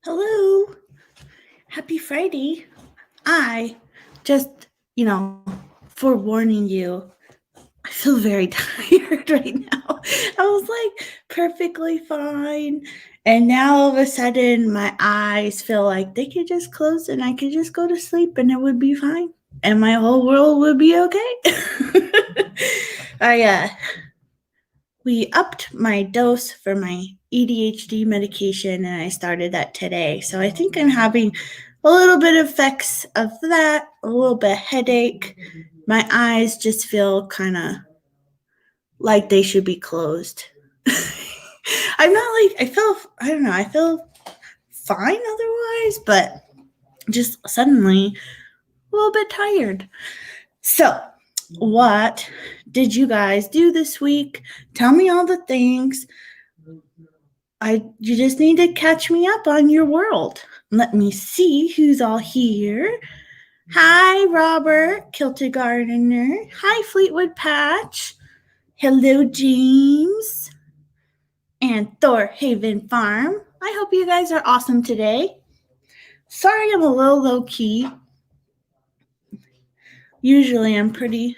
Hello. Happy Friday. I just, forewarning you, I feel very tired right now. I was like perfectly fine. And now all of a sudden, my eyes feel like they could just close and I could just go to sleep and it would be fine. And my whole world would be okay. We upped my dose for my ADHD medication and I started that today. So I think I'm having a little bit of effects of that, a little bit of headache. My eyes just feel kind of like they should be closed. I'm not like, I don't know, I feel fine otherwise, but just suddenly a little bit tired. So, what did you guys do this week? Tell me all the things. You just need to catch me up on your world. Let me see who's all here. Hi, Robert, Kilted Gardener. Hi, Fleetwood Patch. Hello, James. And Thor Haven Farm. I hope you guys are awesome today. Sorry I'm a little low key. Usually I'm pretty,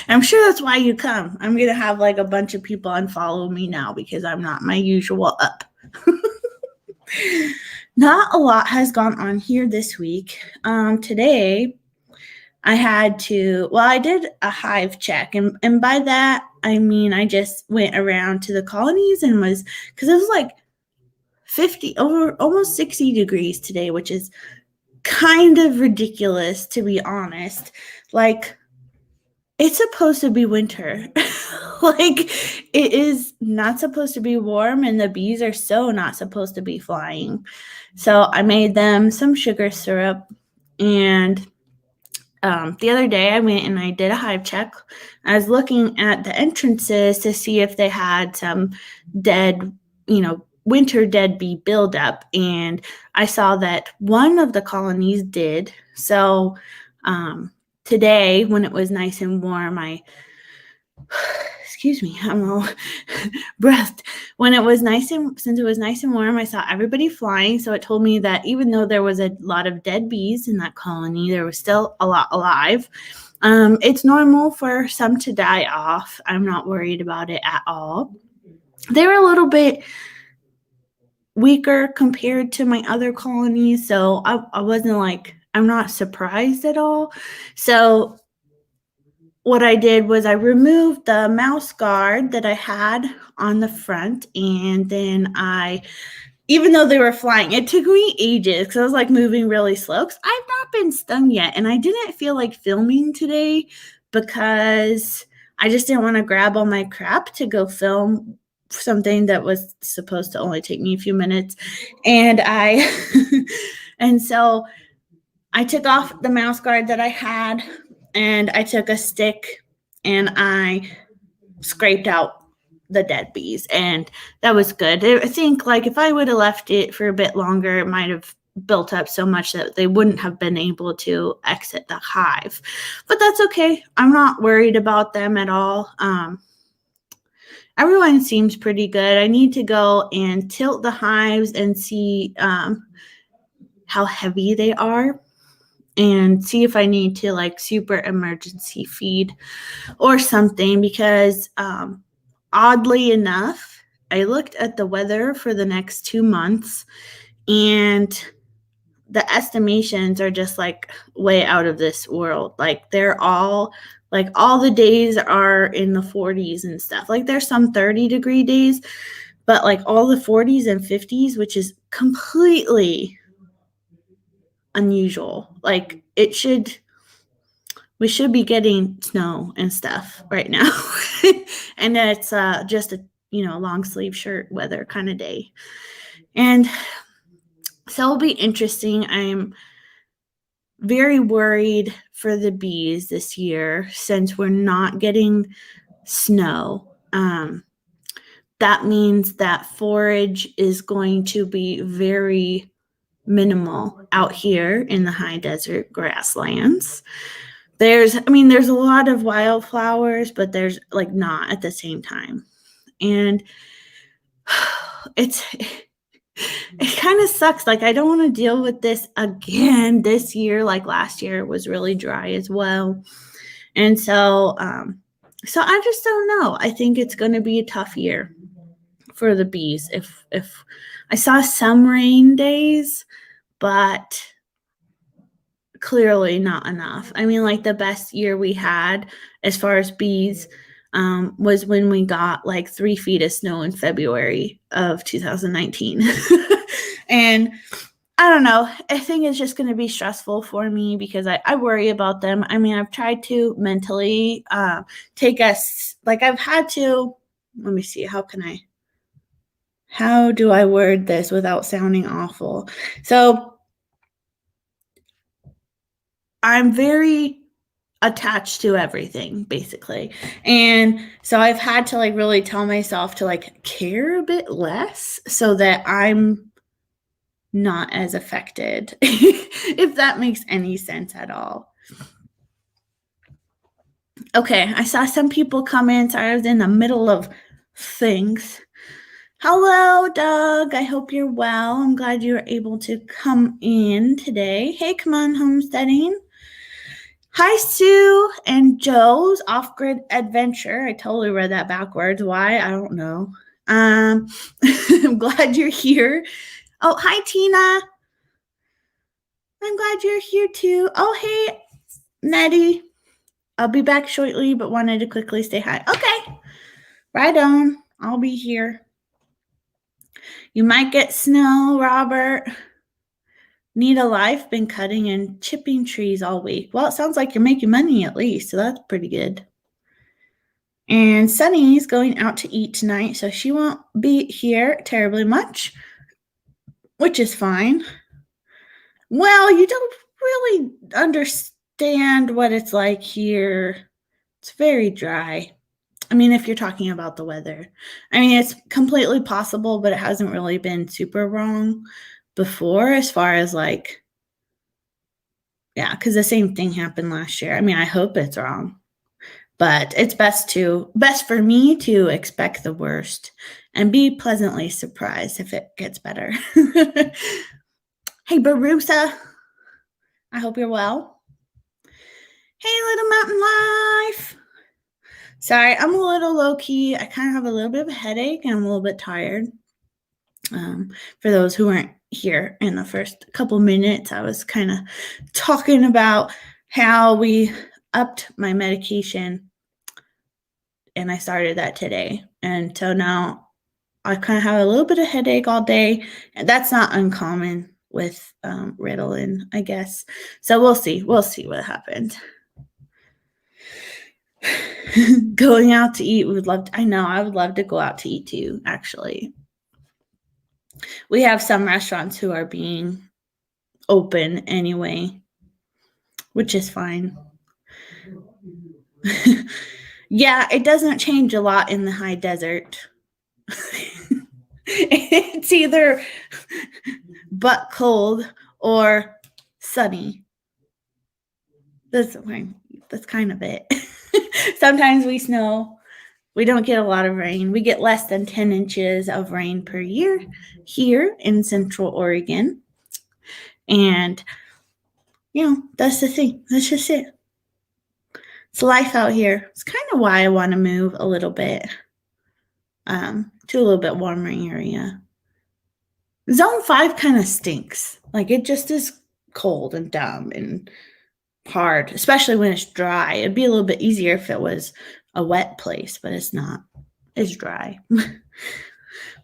I'm sure that's why you come. I'm going to have like a bunch of people unfollow me now because I'm not my usual up. Not a lot has gone on here this week. Today, I did a hive check. And by that, I mean, I just went around to the colonies and because it was like 50, over almost 60 degrees today, which is kind of ridiculous, to be honest. Like, it's supposed to be winter. Like, it is not supposed to be warm, and the bees are so not supposed to be flying. So I made them some sugar syrup, and the other day I went and I did a hive check. I was looking at the entrances to see if they had some dead, winter dead bee buildup, and I saw that one of the colonies did. So today, when it was nice and warm, excuse me, I'm all breathed. Since it was nice and warm, I saw everybody flying. So it told me that even though there was a lot of dead bees in that colony, there was still a lot alive. It's normal for some to die off. I'm not worried about it at all. They were a little bit weaker compared to my other colonies, so I wasn't like, I'm not surprised at all. So what I did was I removed the mouse guard that I had on the front, and then even though they were flying, it took me ages because I was like moving really slow because I've not been stung yet, and I didn't feel like filming today because I just didn't want to grab all my crap to go film something that was supposed to only take me a few minutes. And and so I took off the mouse guard that I had, and I took a stick and I scraped out the dead bees, and that was good. I think like if I would have left it for a bit longer, it might have built up so much that they wouldn't have been able to exit the hive, but that's okay. I'm not worried about them at all. Everyone seems pretty good. I need to go and tilt the hives and see how heavy they are and see if I need to like super emergency feed or something, because oddly enough, I looked at the weather for the next 2 months and the estimations are just like way out of this world. Like they're all the days are in the 40s and stuff. Like there's some 30-degree days, but like all the 40s and 50s, which is completely unusual. Like we should be getting snow and stuff right now. And it's just a long sleeve shirt weather kind of day. And so it'll be interesting. I'm very worried for the bees this year since we're not getting snow. That means that forage is going to be very minimal out here in the high desert grasslands. There's a lot of wildflowers, but there's not at the same time. And it kind of sucks. Like, I don't want to deal with this again this year. Like last year was really dry as well. And so I just don't know. I think it's going to be a tough year for the bees. If I saw some rain days, but clearly not enough. I mean, like the best year we had as far as bees was when we got like 3 feet of snow in February of 2019. And I don't know. I think it's just going to be stressful for me because I worry about them. I mean, I've tried to mentally take us, like I've had to, let me see, how do I word this without sounding awful? So I'm very attached to everything, basically. And so I've had to like really tell myself to like care a bit less so that I'm not as affected, if that makes any sense at all. Okay, I saw some people come in. Sorry, I was in the middle of things. Hello, Doug. I hope you're well. I'm glad you were able to come in today. Hey, come on, homesteading. Hi, Sue and Joe's off-grid adventure. I totally read that backwards. Why? I don't know. I'm glad you're here. Oh, hi, Tina. I'm glad you're here too. Oh, hey, Nettie. I'll be back shortly, but wanted to quickly say hi. Okay, right on. I'll be here. You might get snow, Robert. Need a life. Been cutting and chipping trees all week. Well, it sounds like you're making money at least, so that's pretty good. And Sunny's going out to eat tonight, so she won't be here terribly much, which is fine. Well, you don't really understand what it's like here. It's very dry. I mean, if you're talking about the weather. I mean, it's completely possible, but it hasn't really been super wrong before as far as like, yeah, because the same thing happened last year. I mean, I hope it's wrong, but it's best for me to expect the worst and be pleasantly surprised if it gets better. Hey, Barusa, I hope you're well. Hey, Little Mountain Life. Sorry, I'm a little low-key. I kind of have a little bit of a headache and I'm a little bit tired. For those who weren't here in the first couple minutes, I was kind of talking about how we upped my medication and I started that today. And so now I kind of have a little bit of headache all day. And that's not uncommon with Ritalin, I guess. So we'll see. We'll see what happens. Going out to eat, I would love to go out to eat too, actually. We have some restaurants who are being open anyway, which is fine. Yeah, it doesn't change a lot in the high desert. It's either butt cold or sunny. That's kind of it. Sometimes we snow. We don't get a lot of rain. We get less than 10 inches of rain per year here in Central Oregon. And, that's the thing. That's just it. It's life out here. It's kind of why I want to move a little bit to a little bit warmer area. Zone 5 kind of stinks. Like, it just is cold and dumb and hard, especially when it's dry. It'd be a little bit easier if it was a wet place, but it's not. It's dry.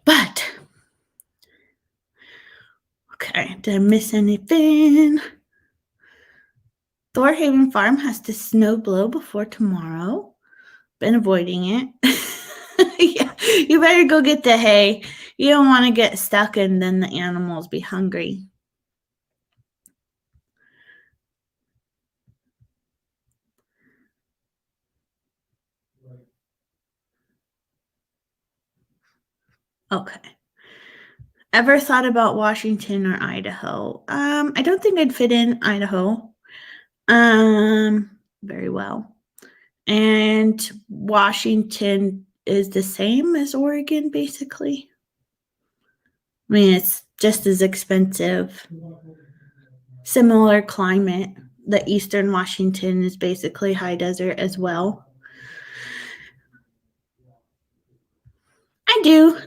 But, okay, did I miss anything? Thorhaven Farm has to snow blow before tomorrow. Been avoiding it. Yeah, you better go get the hay. You don't want to get stuck and then the animals be hungry. Okay. Ever thought about Washington or Idaho? I don't think I'd fit in Idaho very well. And Washington is the same as Oregon, basically. I mean, it's just as expensive. Similar climate. The Eastern Washington is basically high desert as well. I do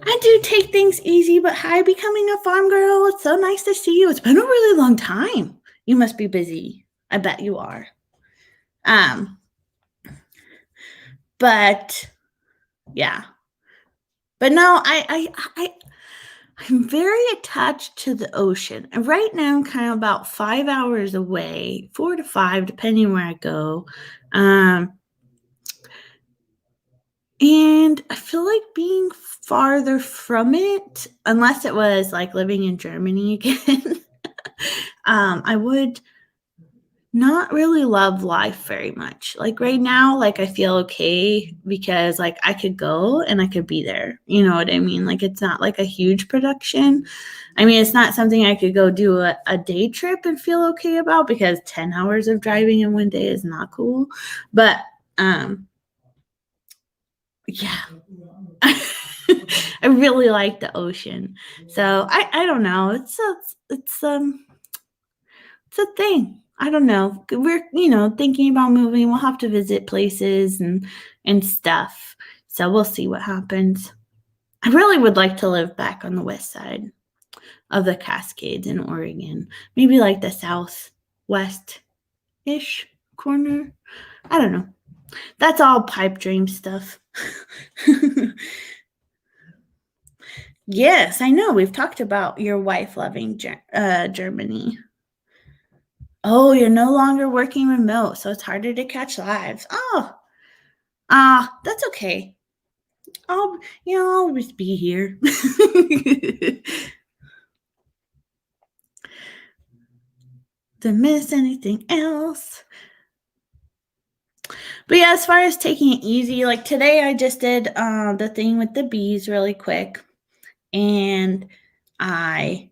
take things easy, but hi, becoming a farm girl. It's so nice to see you. It's been a really long time. You must be busy. I bet you are. But yeah. But no, I'm very attached to the ocean. And right now I'm kind of about 5 hours away, 4 to 5, depending where I go. And I feel like being farther from it, unless it was like living in Germany again, I would not really love life very much. Like right now, like I feel okay because like I could go and I could be there. You know what I mean? Like it's not like a huge production. I mean, it's not something I could go do a day trip and feel okay about because 10 hours of driving in one day is not cool. But yeah. I really like the ocean. So I don't know. It's a thing. I don't know. We're, thinking about moving. We'll have to visit places and stuff. So we'll see what happens. I really would like to live back on the west side of the Cascades in Oregon. Maybe like the southwest-ish corner. I don't know. That's all pipe dream stuff. Yes, I know. We've talked about your wife loving Germany. Oh, you're no longer working remote, so it's harder to catch lives. Oh, that's okay. I'll always be here. Didn't miss anything else. But yeah, as far as taking it easy, like today I just did the thing with the bees really quick. And I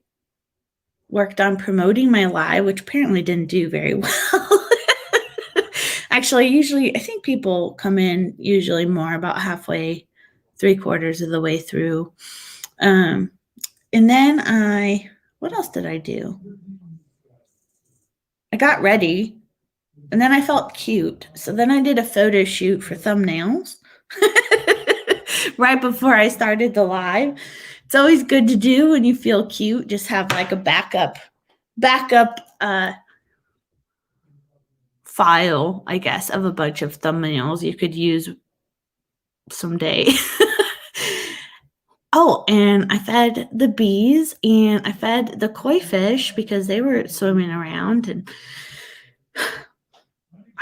worked on promoting my live, which apparently didn't do very well. Actually, I think people come in usually more about halfway, 3/4 of the way through. And then what else did I do? I got ready and then I felt cute. So then I did a photo shoot for thumbnails right before I started the live. It's always good to do when you feel cute. Just have like a backup file, I guess, of a bunch of thumbnails you could use someday. Oh, and I fed the bees and I fed the koi fish because they were swimming around, and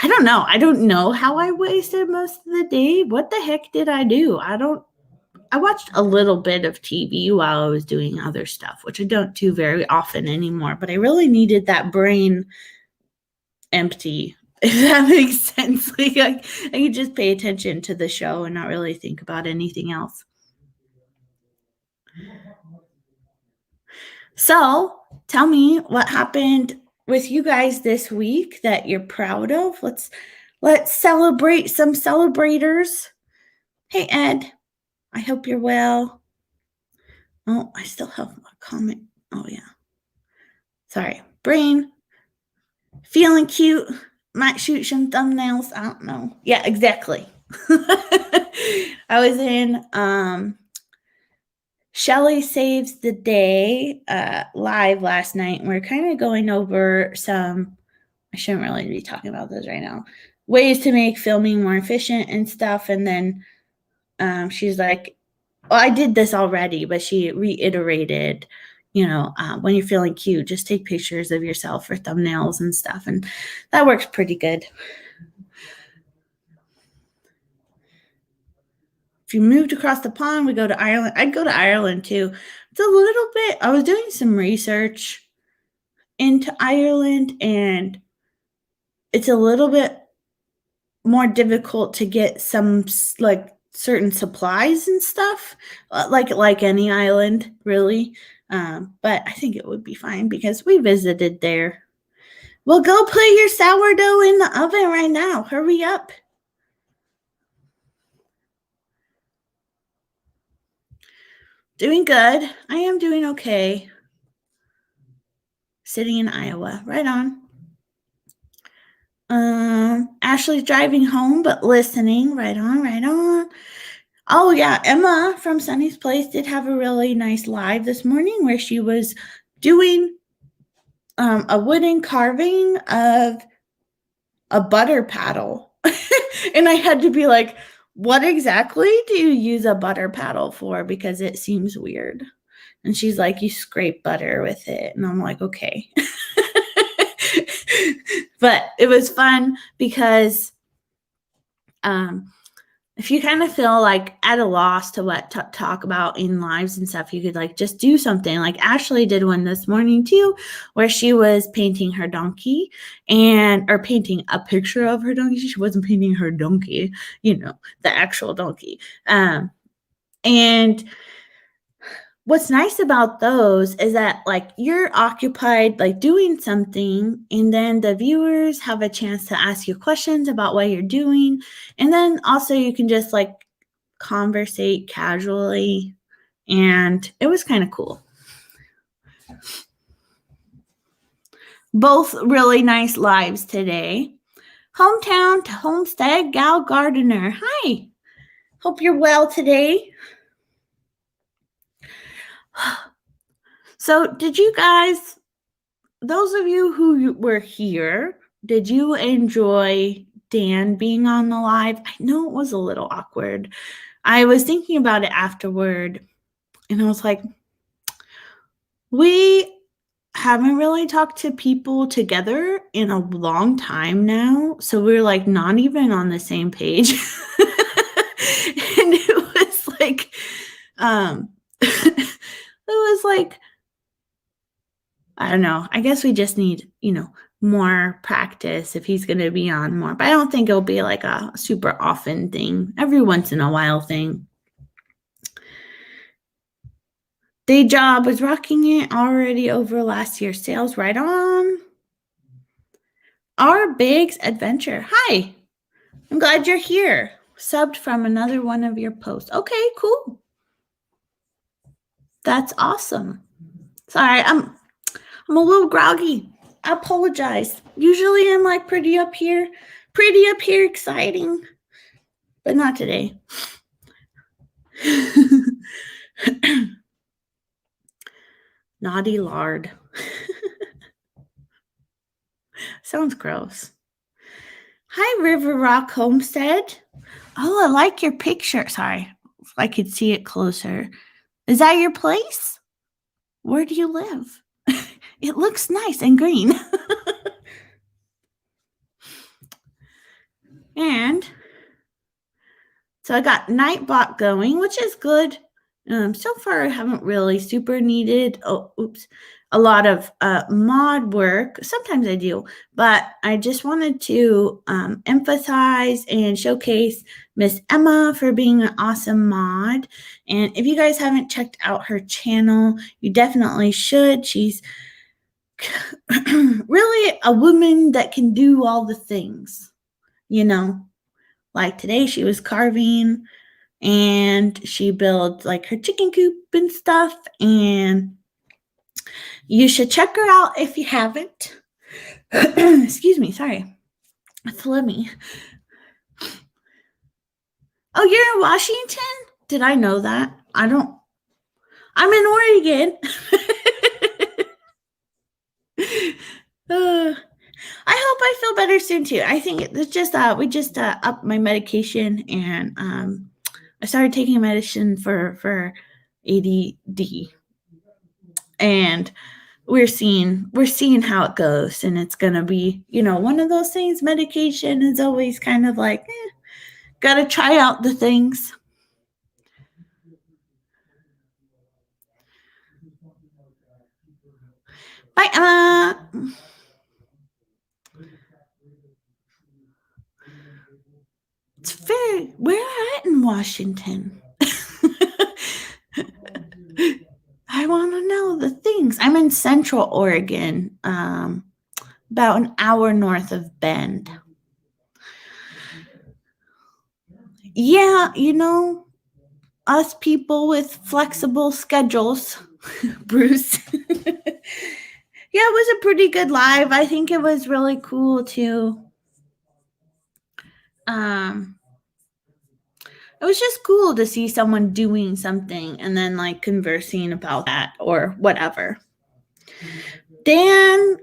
I don't know. I don't know how I wasted most of the day. What the heck did I do? I watched a little bit of TV while I was doing other stuff, which I don't do very often anymore, but I really needed that brain empty, if that makes sense. Like I could just pay attention to the show and not really think about anything else. So tell me what happened with you guys this week that you're proud of. Let's celebrate some celebrators. Hey Ed, I hope you're well. Oh, I still have a comment. Oh yeah. Sorry. Brain. Feeling cute. Might shoot some thumbnails. I don't know. Yeah, exactly. I was in Shelly Saves the Day live last night. We're kind of going over some, I shouldn't really be talking about this right now, ways to make filming more efficient and stuff. And then she's like, well, I did this already, but she reiterated, when you're feeling cute, just take pictures of yourself for thumbnails and stuff. And that works pretty good. If you moved across the pond, we go to Ireland. I'd go to Ireland too. It's a little bit, I was doing some research into Ireland, and it's a little bit more difficult to get some like certain supplies and stuff, like any island, really. But I think it would be fine because we visited there. Well, go put your sourdough in the oven right now. Hurry up. Doing good. I am doing okay. Sitting in Iowa. Right on. Ashley's driving home, but listening. Right on, right on. Oh, yeah. Emma from Sunny's Place did have a really nice live this morning where she was doing a wooden carving of a butter paddle. And I had to be like, what exactly do you use a butter paddle for? Because it seems weird. And she's like, you scrape butter with it. And I'm like, okay. But it was fun because if you kind of feel like at a loss to what to talk about in lives and stuff, you could like just do something. Like Ashley did one this morning too, where she was painting her donkey or painting a picture of her donkey. She wasn't painting her donkey, the actual donkey. And what's nice about those is that like you're occupied like doing something, and then the viewers have a chance to ask you questions about what you're doing, and then also you can just like conversate casually, and it was kind of cool. Both really nice lives today. Hometown to Homestead Gal Gardener. Hi. Hope you're well today. So did you guys, those of you who were here, did you enjoy Dan being on the live? I know it was a little awkward. I was thinking about it afterward, and I was like, we haven't really talked to people together in a long time now, so we're like not even on the same page. And it was like, it was like, I don't know. I guess we just need, more practice if he's going to be on more. But I don't think it'll be like a super often thing, every once in a while thing. Day job was rocking it already over last year's sales. Right on. Our Biggs Adventure. Hi. I'm glad you're here. Subbed from another one of your posts. Okay, cool. That's awesome. Sorry, I'm a little groggy. I apologize. Usually I'm like pretty up here exciting, but not today. Naughty lard. Sounds gross. Hi, River Rock Homestead. Oh, I like your picture. Sorry, if I could see it closer. Is that your place? Where do you live? It looks nice and green. And so I got Nightbot going, which is good. So far, I haven't really super needed a lot of mod work. Sometimes I do, but I just wanted to emphasize and showcase Miss Emma for being an awesome mod. And if you guys haven't checked out her channel, you definitely should. She's really a woman that can do all the things, like today she was carving and she built like her chicken coop and stuff, and you should check her out if you haven't. Excuse me, sorry. Let me. Oh, you're in Washington? Did I know that? I'm in Oregon. I hope I feel better soon too. I think it's just we just upped my medication, and I started taking medicine for ADD, and we're seeing how it goes, and it's gonna be one of those things. Medication is always kind of like gotta try out the things. Bye, Emma. It's very, where at in Washington? I want to know the things. I'm in Central Oregon, about an hour north of Bend. Yeah, us people with flexible schedules, Bruce. Yeah, it was a pretty good live. I think it was really cool to it was just cool to see someone doing something and then like conversing about that or whatever. Dan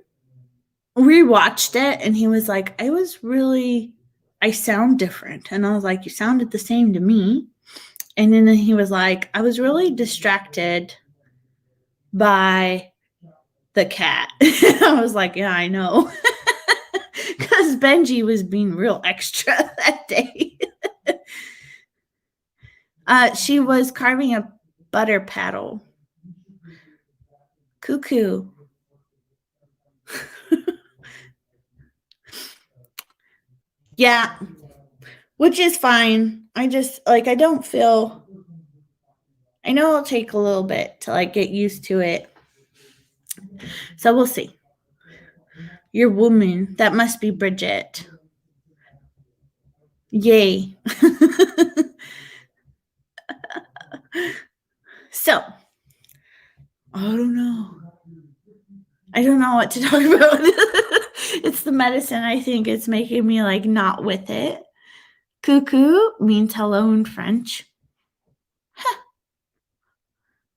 rewatched it and he was like, I sound different. And I was like, you sounded the same to me. And then he was like, I was really distracted by the cat. I was like, yeah, I know. Because Benji was being real extra that day. She was carving a butter paddle. Cuckoo. Yeah, which is fine. I just like I don't feel. I know it'll take a little bit to like get used to it. So we'll see. Your woman, that must be Bridget. Yay. So, I don't know. I don't know what to talk about. It's the medicine. I think it's making me like not with it. Cuckoo means hello in French. Huh.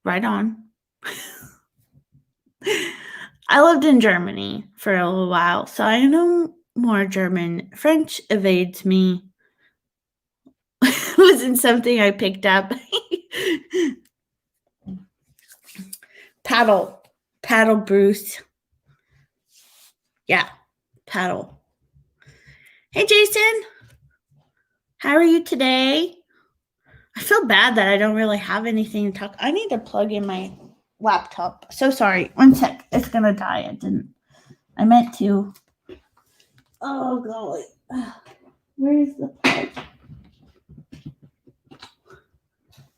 Right on. I lived in Germany for a little while, so I know more German. French evades me. Wasn't something I picked up. Paddle, Bruce. Yeah, paddle. Hey, Jason. How are you today? I feel bad that I don't really have anything to talk. I need to plug in my laptop. So sorry. One sec. It's gonna die. I meant to. Oh golly. Where is the plug?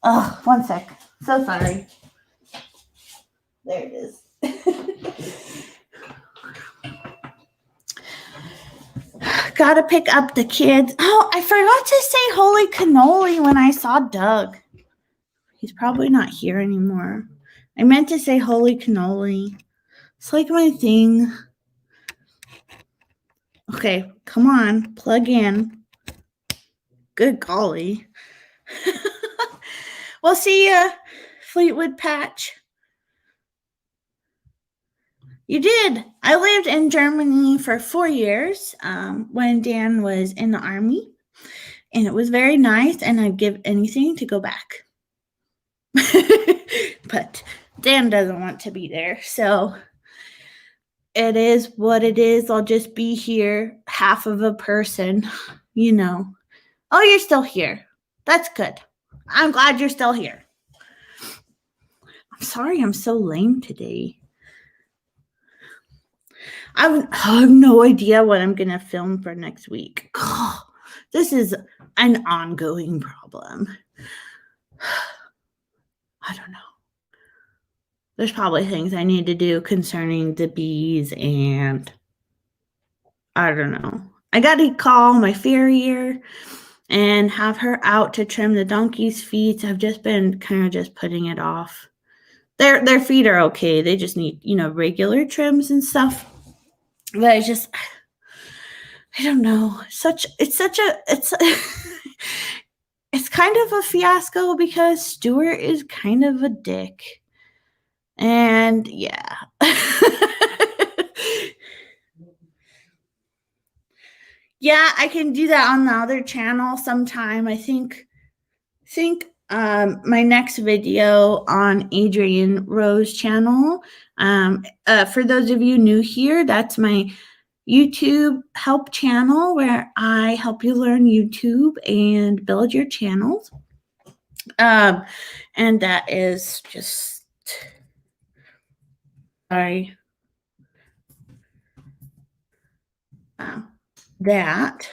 Oh, one sec. So sorry. There it is. Gotta pick up the kids. Oh, I forgot to say holy cannoli when I saw Doug. He's probably not here anymore. I meant to say holy cannoli. It's like my thing. Okay, come on, plug in. Good golly. We'll see ya, Fleetwood Patch. You did. I lived in Germany for 4 years when Dan was in the army, and it was very nice, and I'd give anything to go back. But Dan doesn't want to be there, so it is what it is. I'll just be here, half of a person, you know. Oh, you're still here. That's good. I'm glad you're still here. I'm sorry I'm so lame today. I have no idea what I'm going to film for next week. Oh, this is an ongoing problem. I don't know. There's probably things I need to do concerning the bees, and I don't know. I got to call my farrier and have her out to trim the donkey's feet. I've just been kind of just putting it off. Their feet are okay. They just need, regular trims and stuff. But I don't know. It's kind of a fiasco because Stuart is kind of a dick. And yeah. Yeah, I can do that on the other channel sometime. I think my next video on Adrienne Rowe's channel. For those of you new here, that's my YouTube help channel where I help you learn YouTube and build your channels. And that is just sorry. That.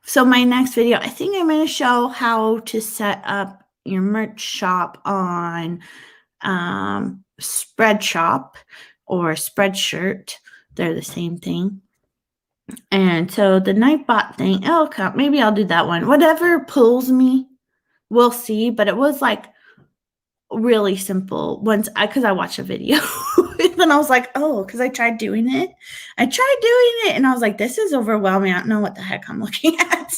So my next video, I think I'm going to show how to set up your merch shop on Spreadshop or Spreadshirt. They're the same thing. And so the Nightbot thing, maybe I'll do that one. Whatever pulls me, we'll see. But it was like really simple once because I watched a video. And then I was like, oh, because I tried doing it. And I was like, this is overwhelming. I don't know what the heck I'm looking at.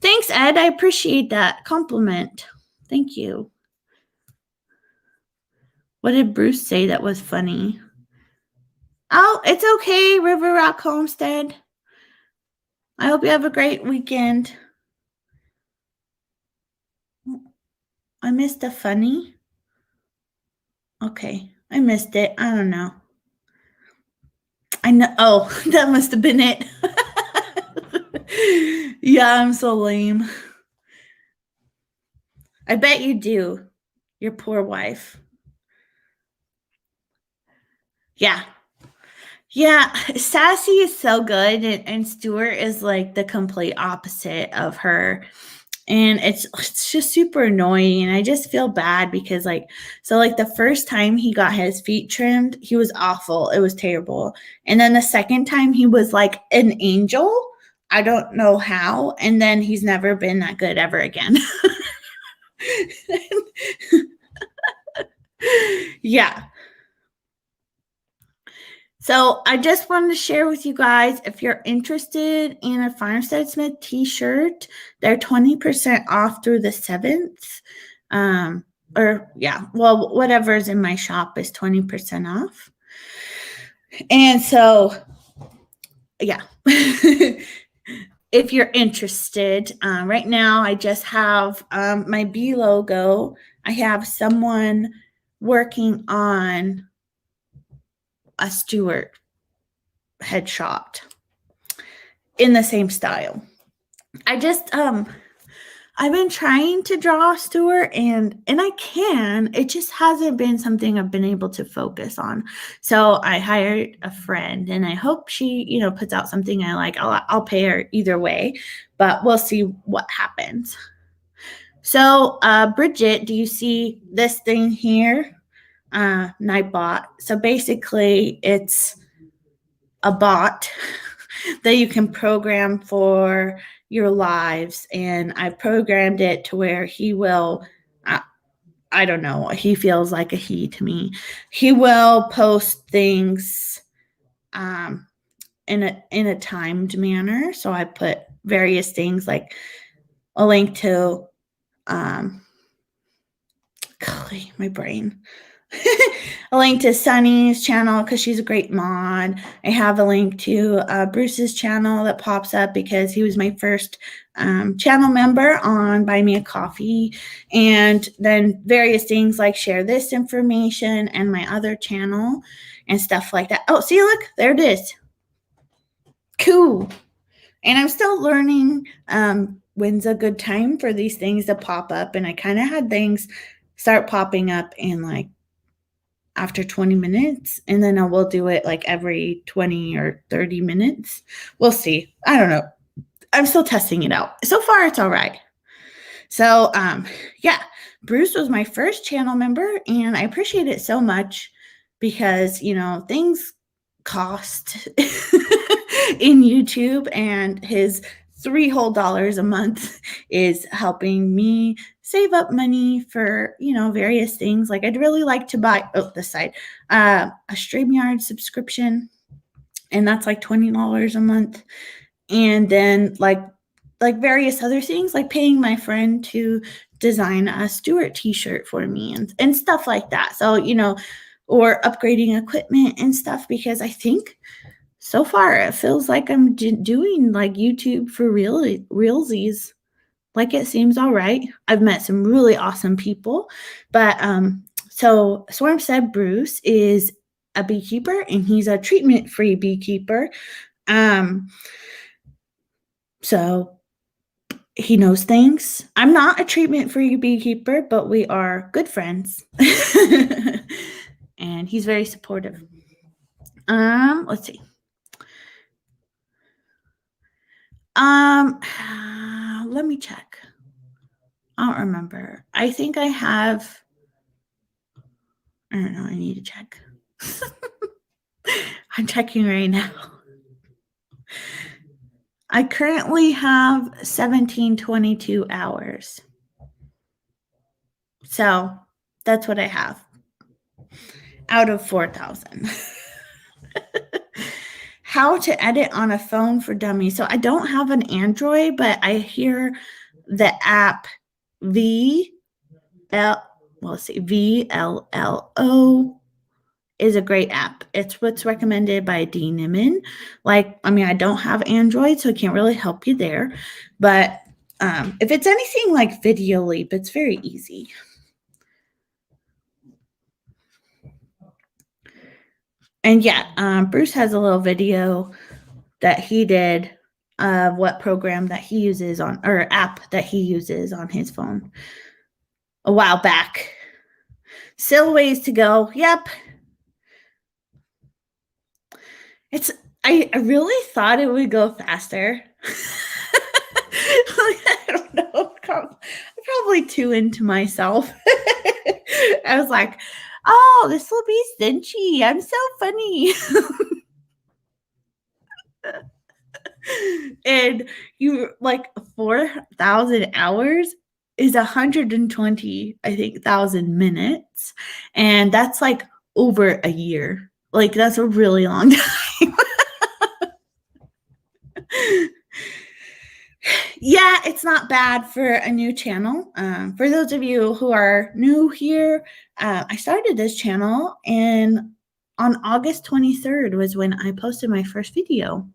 Thanks, Ed. I appreciate that compliment. Thank you. What did Bruce say that was funny? Oh, it's okay, River Rock Homestead. I hope you have a great weekend. I missed a funny. Okay, I missed it. I don't know. I know. Oh, that must have been it. Yeah, I'm so lame. I bet you do. Your poor wife. Yeah. Yeah, Sassy is so good, and Stuart is like the complete opposite of her. And it's just super annoying. And I just feel bad because like the first time he got his feet trimmed, he was awful. It was terrible. And then the second time he was like an angel. I don't know how. And then he's never been that good ever again. Yeah. So I just wanted to share with you guys, if you're interested in a Farmstead Smith t-shirt, they're 20% off through the 7th. Whatever's in my shop is 20% off. And so, yeah. If you're interested, right now I just have my B logo. I have someone working on a Stuart headshot in the same style. I just I've been trying to draw Stuart and I can. It just hasn't been something I've been able to focus on. So I hired a friend and I hope she, puts out something I like. I'll pay her either way, but we'll see what happens. So Bridget, do you see this thing here? Nightbot. So basically it's a bot that you can program for your lives, and I've programmed it to where he will, I don't know, he feels like a he to me. He will post things in a timed manner. So I put various things like a link to golly, my brain. A link to Sunny's channel because she's a great mod. I have a link to Bruce's channel that pops up because he was my first channel member on Buy Me a Coffee. And then various things like share this information and my other channel and stuff like that. Oh, see, look, there it is. Cool. And I'm still learning when's a good time for these things to pop up. And I kind of had things start popping up in like after 20 minutes, and then I will do it like every 20 or 30 minutes. We'll see. I don't know. I'm still testing it out. So far, it's all right. So, yeah, Bruce was my first channel member, and I appreciate it so much because, things cost in YouTube, and his $3 whole a month is helping me save up money for, various things. Like I'd really like to buy, this side, a StreamYard subscription, and that's like $20 a month. And then like various other things, like paying my friend to design a Stuart t-shirt for me and stuff like that. So, or upgrading equipment and stuff, because I think so far it feels like I'm doing like YouTube for realsies. Like it seems all right. I've met some really awesome people, but so Swarm said Bruce is a beekeeper and he's a treatment-free beekeeper. So he knows things. I'm not a treatment-free beekeeper, but we are good friends. And he's very supportive. Let's see. Let me check. I don't remember. I think I have. I don't know. I need to check. I'm checking right now. I currently have 1722 hours. So that's what I have out of 4,000. How to edit on a phone for dummies. So I don't have an Android, but I hear the app VLLO is a great app. It's what's recommended by D. Niman. I don't have Android, so I can't really help you there. But if it's anything like Video Leap, it's very easy. And yeah, Bruce has a little video that he did of what program that he uses on, or app that he uses on his phone a while back. Still ways to go. Yep. I really thought it would go faster. I don't know. I'm probably too into myself. I was like, oh, this will be cinchy. I'm so funny. And you 4,000 hours is 120, I think, 1,000 minutes. And that's over a year. That's a really long time. Yeah, it's not bad for a new channel. For those of you who are new here, I started this channel, and on August 23rd was when I posted my first video.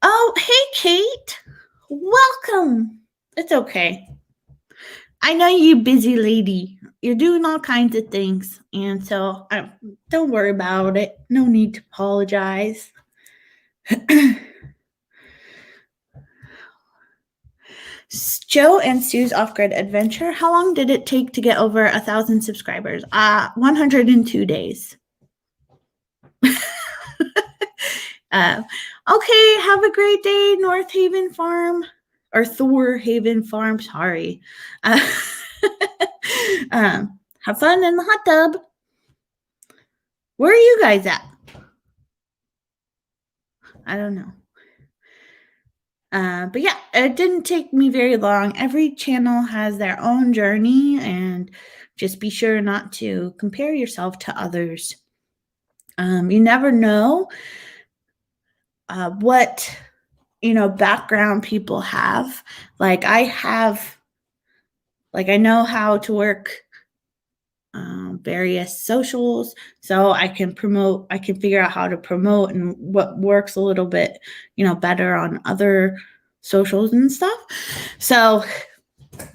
Oh, hey, Kate. Welcome. It's okay. I know you busy lady. You're doing all kinds of things, and so don't worry about it. No need to apologize. Joe and Sue's off-grid adventure. How long did it take to get over 1,000 subscribers? 102 days. Okay, have a great day, North Haven Farm, or Thor Haven Farm. Sorry. Have fun in the hot tub. Where are you guys at? I don't know. But yeah, it didn't take me very long. Every channel has their own journey, and just be sure not to compare yourself to others. You never know what background people have. I know how to work various socials, so I can figure out how to promote and what works a little bit better on other socials and stuff. So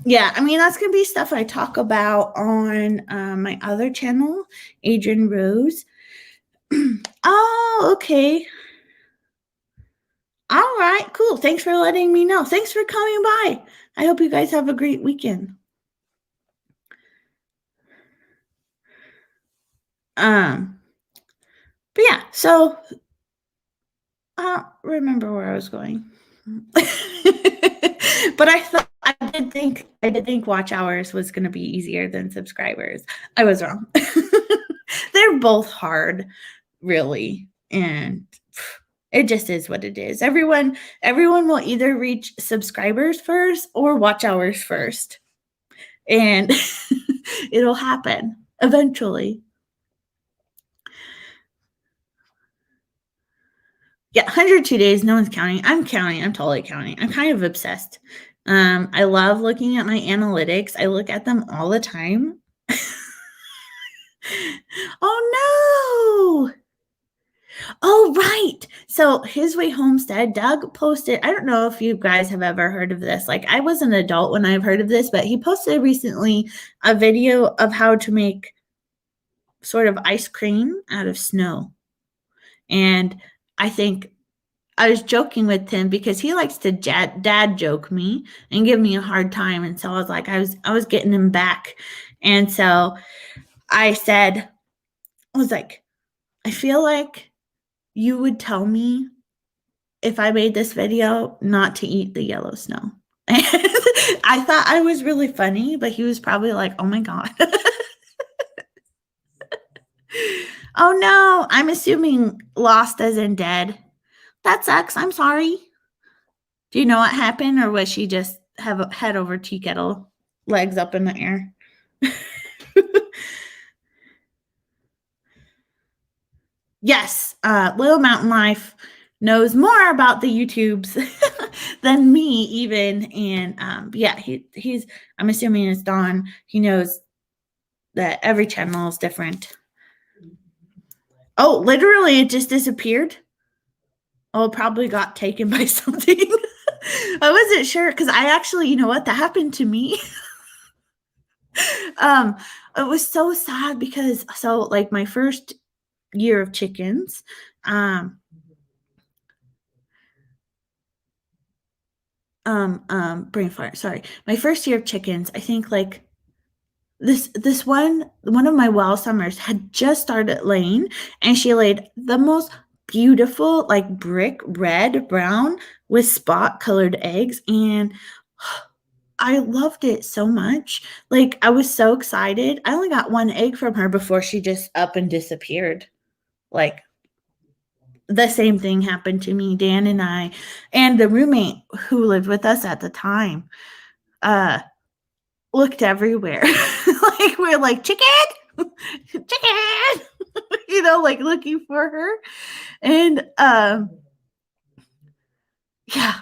yeah, that's gonna be stuff I talk about on my other channel, Adrienne Rose. Oh, okay. All right, cool. Thanks for letting me know. Thanks for coming by. I hope you guys have a great weekend. But yeah, so I don't remember where I was going. But I did think watch hours was going to be easier than subscribers. I was wrong. They're both hard, really, and it just is what it is. Everyone will either reach subscribers first or watch hours first, and it'll happen eventually. Yeah, 102 days. No one's counting. I'm counting. I'm totally counting. I'm kind of obsessed. I love looking at my analytics. I look at them all the time. Oh, no. Oh, right. So His Way Homestead, Doug posted, I don't know if you guys have ever heard of this. I was an adult when I've heard of this, but he posted recently a video of how to make sort of ice cream out of snow. And I think I was joking with him because he likes to dad joke me and give me a hard time. And so I was like, I was getting him back. And so I was like, I feel like you would tell me if I made this video not to eat the yellow snow. I thought I was really funny, but he was probably like, oh my God. Oh no, I'm assuming lost as in dead. That sucks. I'm sorry. Do you know what happened, or was she just head over tea kettle? legs up in the air. Yes, Little Mountain Life knows more about the YouTubes than me even, and yeah, he's. I'm assuming it's Don. He knows that every channel is different. Oh, literally, it just disappeared. Oh, it probably got taken by something. I wasn't sure because I actually, you know what, that happened to me. um, it was so sad because like my first year of chickens, brain fart, sorry. My first year of chickens, I think like this one of my well summers had just started laying, and she laid the most beautiful like brick red brown with spot colored eggs, and I loved it so much. Like I was so excited. I only got one egg from her before she just up and disappeared. Like the same thing happened to me, Dan and I, and the roommate who lived with us at the time, looked everywhere. Like we're like, chicken, chicken, like looking for her. And yeah.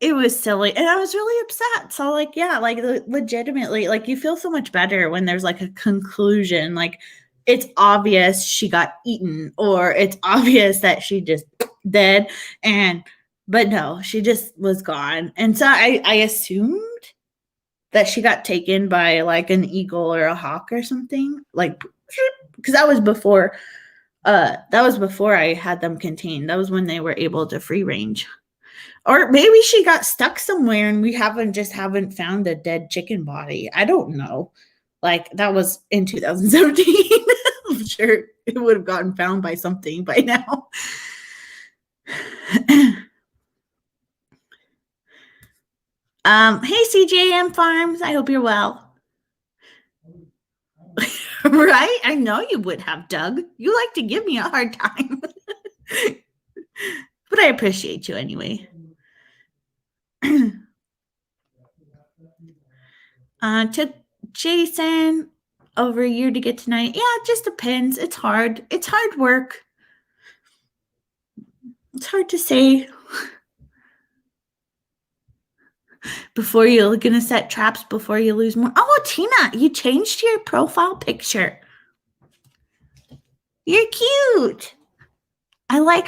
It was silly, and I was really upset. So like, yeah, like legitimately, like you feel so much better when there's like a conclusion. Like it's obvious she got eaten, or it's obvious that she just dead, but no, she just was gone. And so I assumed that she got taken by like an eagle or a hawk or something, like because that was before I had them contained. That was when they were able to free range. Or maybe she got stuck somewhere and we haven't found a dead chicken body. I don't know. Like that was in 2017. I'm sure it would have gotten found by something by now. Hey CJM Farms, I hope you're well. Right? I know you would have, Doug. You like to give me a hard time. But I appreciate you anyway. Took Jason over a year to get tonight. Yeah, it just depends. It's hard. It's hard work. It's hard to say. Before you're gonna set traps before you lose more. Oh, Tina, you changed your profile picture. You're cute. I like.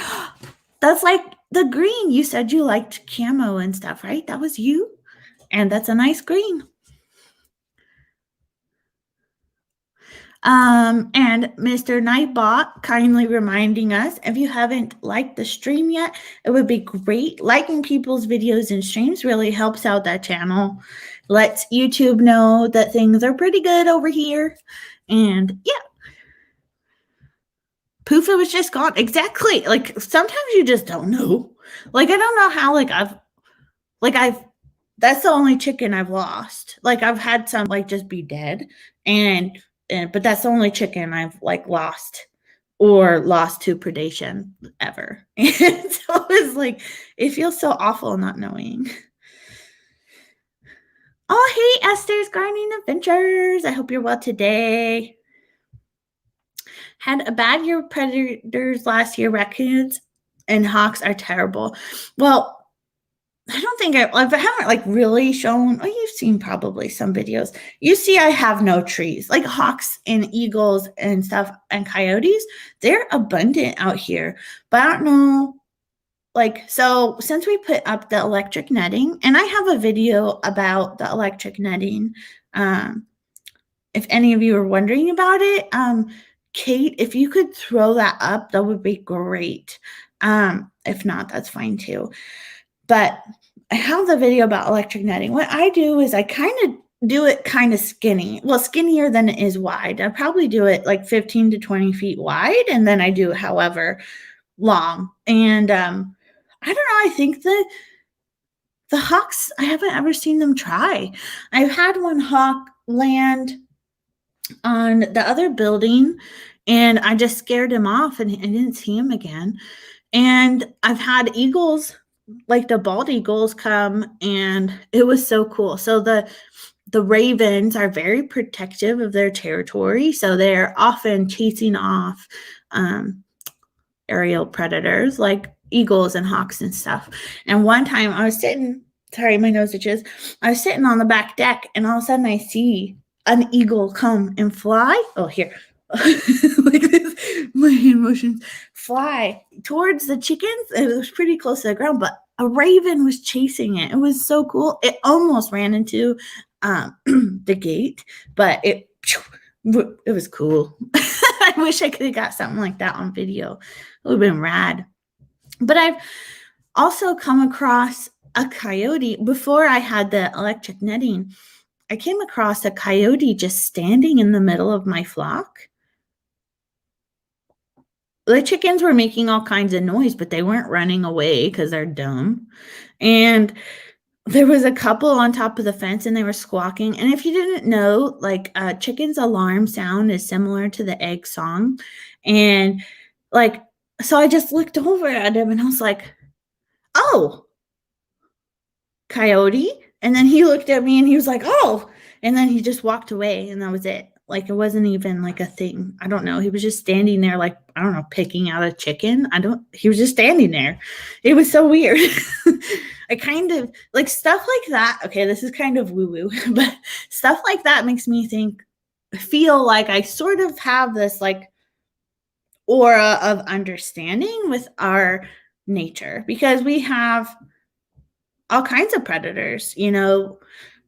That's like the green. You said you liked camo and stuff, right? That was you, and that's a nice green. And Mr. Nightbot kindly reminding us, if you haven't liked the stream yet, it would be great. Liking people's videos and streams really helps out that channel. Lets YouTube know that things are pretty good over here. And yeah. Poofa was just gone. Exactly. Like sometimes you just don't know. Like I don't know how I've that's the only chicken I've lost. Like I've had some like just be dead, but that's the only chicken I've like lost or lost to predation ever. And so it's like it feels so awful not knowing. Oh, hey, Esther's Gardening Adventures. I hope you're well today. Had a bad year of predators last year. Raccoons and hawks are terrible. Well, I don't think I haven't like really shown. Oh, you've seen probably some videos. You see, I have no trees like hawks and eagles and stuff and coyotes. They're abundant out here, but I don't know. Like, so since we put up the electric netting, and I have a video about the electric netting, if any of you are wondering about it, Kate, if you could throw that up, that would be great. If not, that's fine too. But I have the video about electric netting. What I do is I kind of do it kind of skinny. Well, skinnier than it is wide. I probably do it like 15 to 20 feet wide, and then I do it however long. And I don't know. I think the hawks, I haven't ever seen them try. I've had one hawk land on the other building, and I just scared him off, and I didn't see him again. And I've had eagles like the bald eagles come, and it was so cool. So the ravens are very protective of their territory, so they're often chasing off aerial predators like eagles and hawks and stuff. And one time I was sitting, sorry, my nose itches. I was sitting on the back deck, and all of a sudden I see an eagle come and fly. Oh, here. Like this, my hand motions, fly towards the chickens. It was pretty close to the ground, but a raven was chasing it. It was so cool. It almost ran into the gate, but it was cool. I wish I could have got something like that on video. It would have been rad. But I've also come across a coyote. Before I had the electric netting, I came across a coyote just standing in the middle of my flock. The chickens were making all kinds of noise, but they weren't running away because they're dumb. And there was a couple on top of the fence, and they were squawking. And if you didn't know, like chicken's alarm sound is similar to the egg song. And like, so I just looked over at him, and I was like, oh, coyote. And then he looked at me, and he was like, oh, and then he just walked away, and that was it. Like, it wasn't even like a thing. I don't know. He was just standing there, like, I don't know, picking out a chicken. He was just standing there. It was so weird. I kind of like stuff like that. Okay, this is kind of woo-woo, but stuff like that makes me feel like I sort of have this like aura of understanding with our nature, because we have all kinds of predators,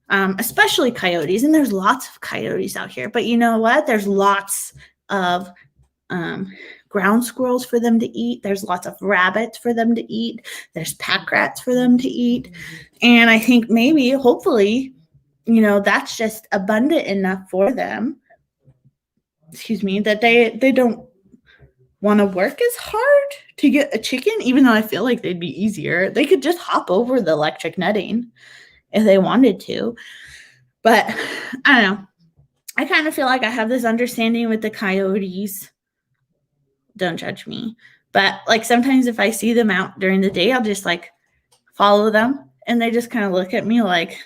especially coyotes. And there's lots of coyotes out here. But you know what? There's lots of ground squirrels for them to eat. There's lots of rabbits for them to eat. There's pack rats for them to eat. And I think maybe, hopefully, that's just abundant enough for them, that they don't want to work as hard to get a chicken, even though I feel like they'd be easier. They could just hop over the electric netting if they wanted to. But I don't know. I kind of feel like I have this understanding with the coyotes. Don't judge me. But like sometimes if I see them out during the day, I'll just like follow them, and they just kind of look at me like,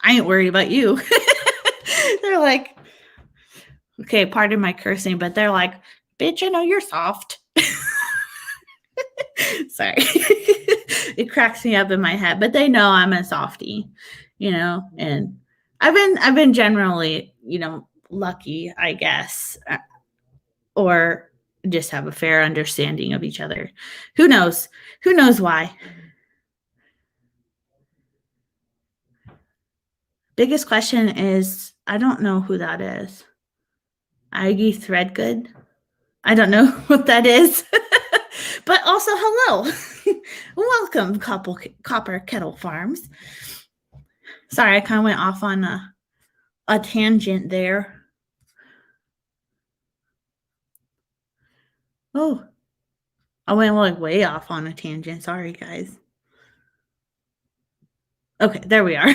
I ain't worried about you. They're like, okay, pardon my cursing, but they're like, bitch, I know you're soft. Sorry. It cracks me up in my head, but they know I'm a softie, and I've been generally, lucky, I guess, or just have a fair understanding of each other. Who knows why? Biggest question is, I don't know who that is. Aggie Threadgood. I don't know what that is. But also, hello. Welcome, Copper Kettle Farms. Sorry, I kind of went off on a tangent there. Oh, I went like way off on a tangent. Sorry, guys. Okay, there we are.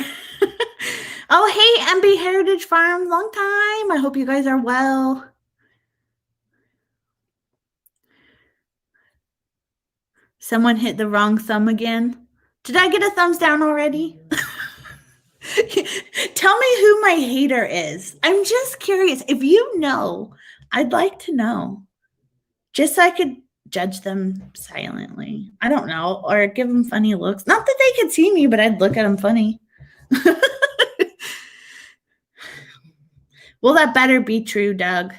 Oh, hey, MB Heritage Farm. Long time. I hope you guys are well. Someone hit the wrong thumb again. Did I get a thumbs down already? Tell me who my hater is. I'm just curious. If you know, I'd like to know. Just so I could judge them silently. I don't know. Or give them funny looks. Not that they could see me, but I'd look at them funny. Well, that better be true, Doug.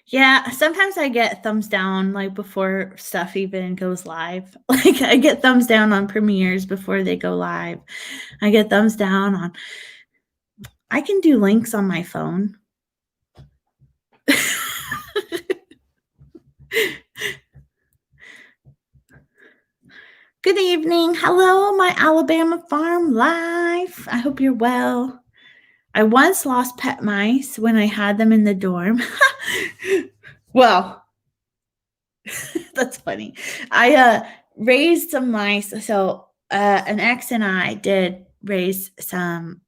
Yeah, sometimes I get thumbs down like before stuff even goes live. Like I get thumbs down on premieres before they go live. I get thumbs down on, I can do links on my phone. Good evening. Hello, my Alabama farm life. I hope you're well. I once lost pet mice when I had them in the dorm. Well, that's funny. I raised some mice. So an ex and I did raise some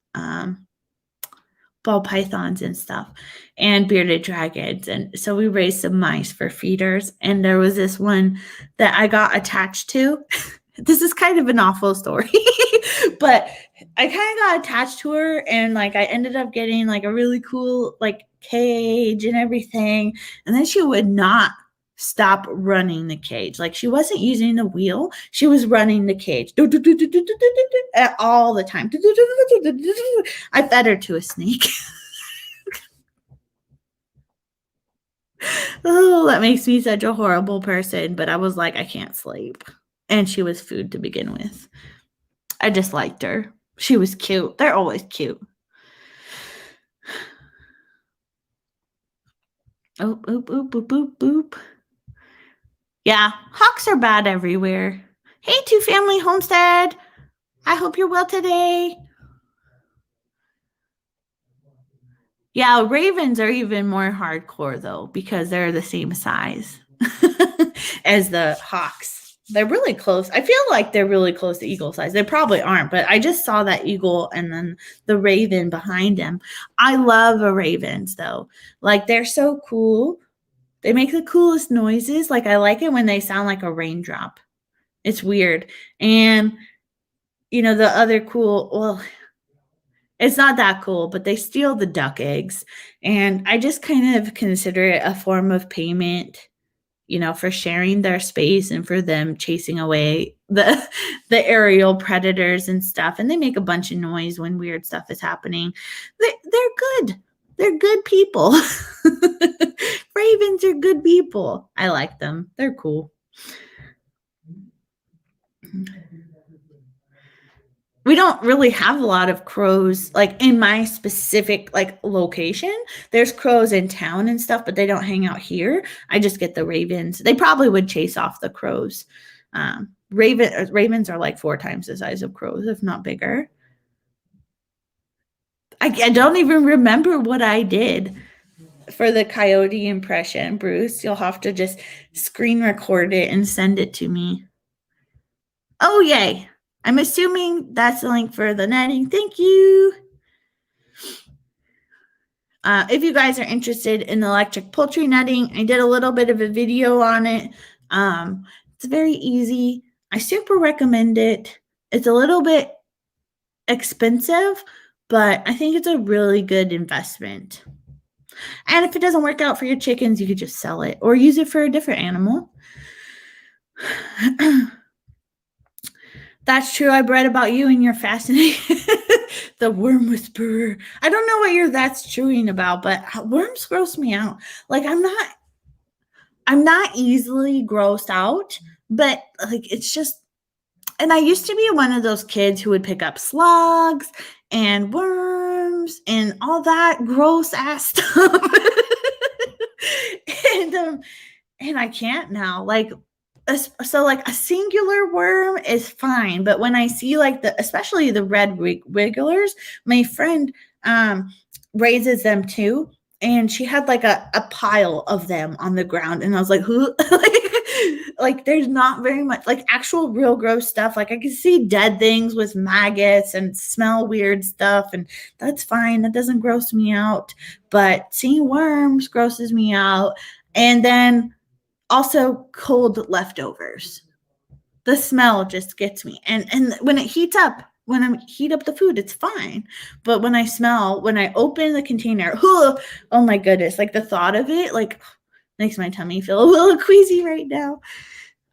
ball pythons and stuff and bearded dragons. And so we raised some mice for feeders. And there was this one that I got attached to. This is kind of an awful story, but I kind of got attached to her, and like I ended up getting like a really cool like cage and everything. And then she would not stop running the cage. Like she wasn't using the wheel, she was running the cage all the time. I fed her to a snake. Oh, that makes me such a horrible person. But I was like, I can't sleep. And she was food to begin with. I just liked her. She was cute. They're always cute. Oop, oop, oop, boop, boop, boop. Yeah, hawks are bad everywhere. Hey, Two Family Homestead. I hope you're well today. Yeah, ravens are even more hardcore, though, because they're the same size as the hawks. They're really close. I feel like they're really close to eagle size. They probably aren't, but I just saw that eagle and then the raven behind him. I love the ravens, though. Like, they're so cool. They make the coolest noises. Like, I like it when they sound like a raindrop. It's weird. And, you know, the other cool, well, it's not that cool, but they steal the duck eggs. And I just kind of consider it a form of payment, you know, for sharing their space and for them chasing away the aerial predators and stuff. And they make a bunch of noise when weird stuff is happening. They're good. They're good people. Ravens are good people. I like them. They're cool. We don't really have a lot of crows, like in my specific like location. There's crows in town and stuff, but they don't hang out here. I just get the ravens. They probably would chase off the crows. Ravens are like 4 times the size of crows, if not bigger. I don't even remember what I did for the coyote impression, Bruce. You'll have to just screen record it and send it to me. Oh, yay. I'm assuming that's the link for the netting. Thank you. If you guys are interested in electric poultry netting, I did a little bit of a video on it. It's very easy. I super recommend it. It's a little bit expensive, but I think it's a really good investment. And if it doesn't work out for your chickens, you could just sell it or use it for a different animal. That's true. I've read about you and you're fascinating. The worm whisperer. I don't know what that's chewing about, but worms gross me out. Like I'm not easily grossed out, but like it's just, and I used to be one of those kids who would pick up slugs and worms and all that gross ass stuff. And I can't now. Like, so like a singular worm is fine, but when I see like especially the red wigglers, my friend raises them too, and she had like a pile of them on the ground, and I was like, who? Like there's not very much like actual real gross stuff. Like I can see dead things with maggots and smell weird stuff, and that's fine. That doesn't gross me out, but seeing worms grosses me out. And then also cold leftovers. The smell just gets me. And when it heats up, when I heat up the food, it's fine. But when I open the container, oh my goodness, like the thought of it, like makes my tummy feel a little queasy right now.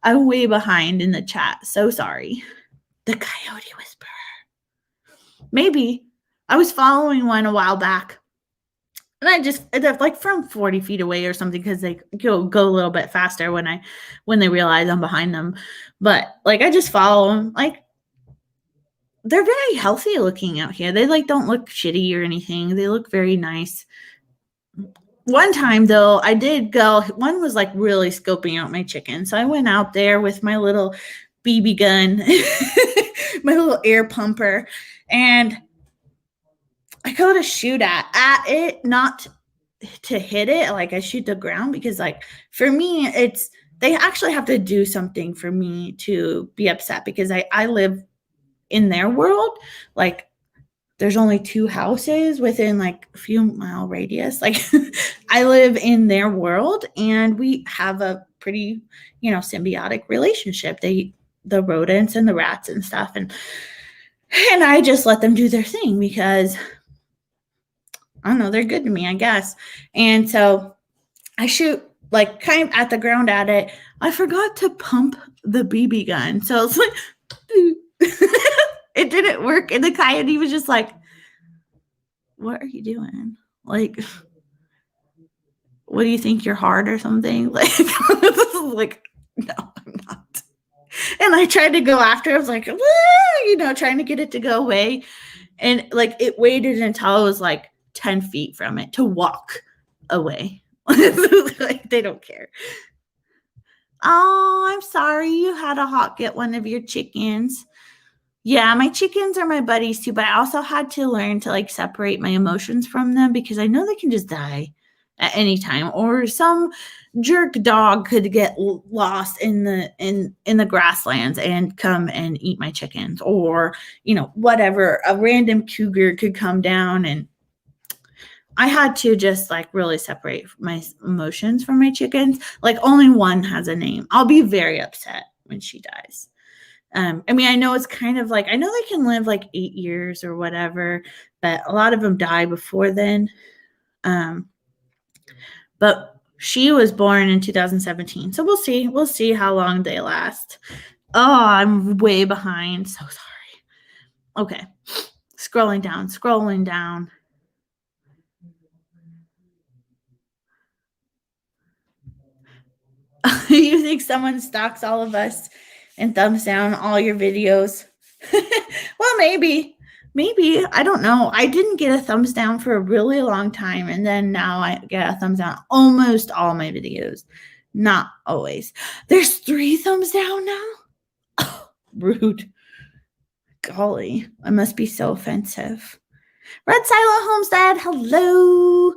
I'm way behind in the chat. So sorry. The coyote whisperer. Maybe. I was following one a while back. And they're like from 40 feet away or something, because they go a little bit faster when they realize I'm behind them. But like I just follow them. Like they're very healthy looking out here. They like don't look shitty or anything. They look very nice. One time though, I did go. One was like really scoping out my chicken, so I went out there with my little BB gun, my little air pumper, and I go to shoot at it, not to hit it. Like I shoot the ground, because like for me, they actually have to do something for me to be upset, because I live in their world. Like there's only 2 houses within like a few mile radius. Like I live in their world and we have a pretty, symbiotic relationship. The rodents and the rats and stuff. And I just let them do their thing because I don't know, they're good to me, I guess. And so I shoot like kind of at the ground at it. I forgot to pump the BB gun. So it's like, it didn't work. And the coyote was just like, what are you doing? Like, what do you think, you're hard or something? Like, no, I'm not. And I tried to go after it. I was like, trying to get it to go away. And like, it waited until I was like 10 feet from it to walk away. Like, they don't care. Oh, I'm sorry you had to hawk get one of your chickens. Yeah, my chickens are my buddies too, but I also had to learn to like separate my emotions from them because I know they can just die at any time, or some jerk dog could get lost in the grasslands and come and eat my chickens, or whatever, a random cougar could come down. And I had to just like really separate my emotions from my chickens. Like, only one has a name. I'll be very upset when she dies. I know it's kind of like, I know they can live like 8 years or whatever, but a lot of them die before then. But she was born in 2017. So we'll see. We'll see how long they last. Oh, I'm way behind. So sorry. Okay. Scrolling down. You think someone stalks all of us and thumbs down all your videos? Well, maybe. I don't know. I didn't get a thumbs down for a really long time, and then now I get a thumbs down almost all my videos. Not always. There's 3 thumbs down now? Oh, rude. Golly, I must be so offensive. Red Silent Homestead, hello.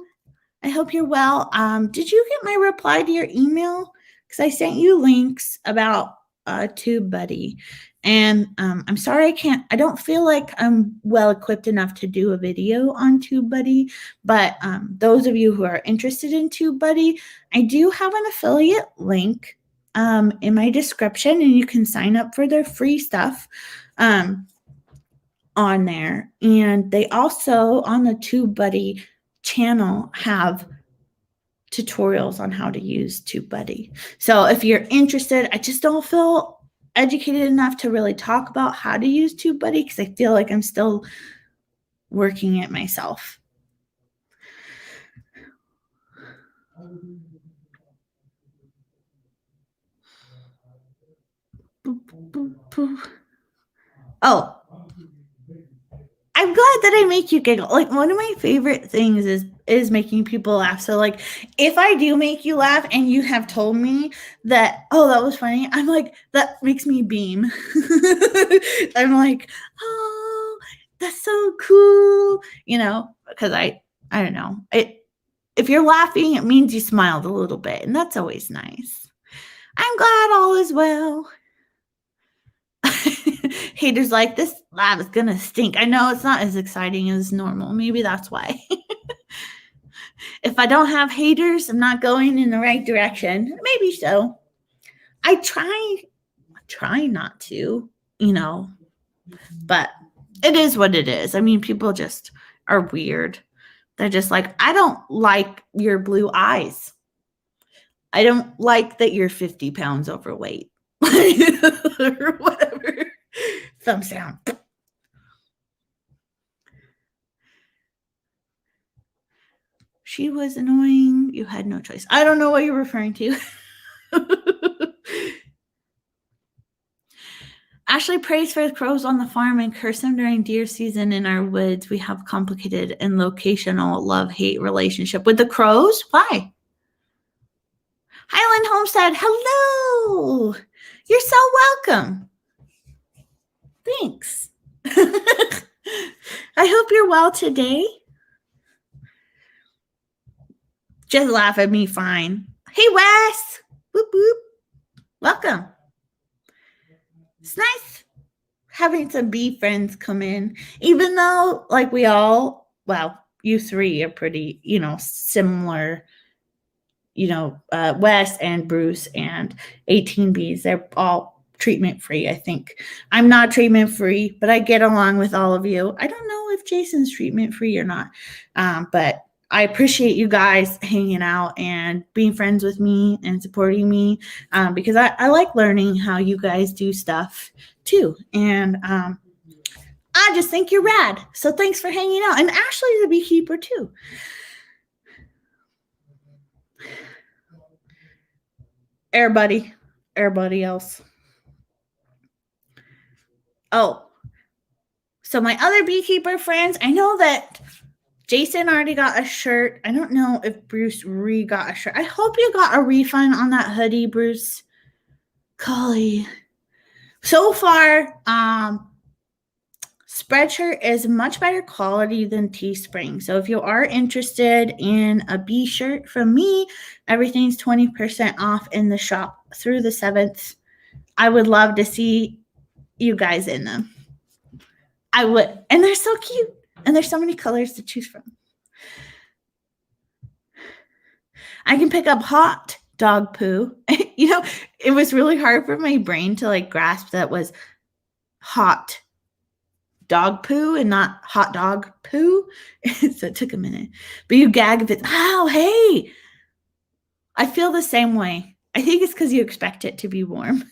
I hope you're well. Did you get my reply to your email? Because I sent you links about TubeBuddy. And I'm sorry I don't feel like I'm well equipped enough to do a video on TubeBuddy. But those of you who are interested in TubeBuddy, I do have an affiliate link in my description, and you can sign up for their free stuff on there. And they also, on the TubeBuddy channel, have tutorials on how to use TubeBuddy. So if you're interested, I just don't feel educated enough to really talk about how to use TubeBuddy because I feel like I'm still working it myself. Oh, I'm glad that I make you giggle. Like, one of my favorite things is making people laugh. So like, if I do make you laugh and you have told me that, oh, that was funny, I'm like, that makes me beam. I'm like, oh, that's so cool. Because I don't know. If you're laughing, it means you smiled a little bit, and that's always nice. I'm glad all is well. Haters like, this lab is gonna stink. I know it's not as exciting as normal. Maybe that's why. If I don't have haters, I'm not going in the right direction. Maybe so. I try not to, but it is what it is. I mean, people just are weird. They're just like, I don't like your blue eyes. I don't like that you're 50 pounds overweight. Or whatever. Thumbs down. She was annoying. You had no choice. I don't know what you're referring to. Ashley prays for the crows on the farm and curse them during deer season in our woods. We have complicated and locational love-hate relationship with the crows. Why? Highland Homestead, hello. You're so welcome. Thanks. I hope you're well today. Just laugh at me, fine. Hey, Wes. Whoop, whoop. Welcome. It's nice having having some bee friends come in, even though like we all, well, you three are pretty, similar, Wes and Bruce and 18 bees. They're all treatment free. I think I'm not treatment free, but I get along with all of you. I don't know if Jason's treatment free or not, but I appreciate you guys hanging out and being friends with me and supporting me, because I like learning how you guys do stuff too. And I just think you're rad. So thanks for hanging out. And Ashley's a beekeeper too. Everybody else. Oh, so my other beekeeper friends, I know that Jason already got a shirt. I don't know if Bruce got a shirt. I hope you got a refund on that hoodie, Bruce. Golly. So far, Spreadshirt is much better quality than Teespring. So if you are interested in a bee shirt from me, everything's 20% off in the shop through the 7th. I would love to see you guys in them. I would. And they're so cute. And there's so many colors to choose from. I can pick up hot dog poo. It was really hard for my brain to grasp that was hot dog poo and not hot dog poo. So it took a minute. But you gag if it's, oh, hey. I feel the same way. I think it's because you expect it to be warm.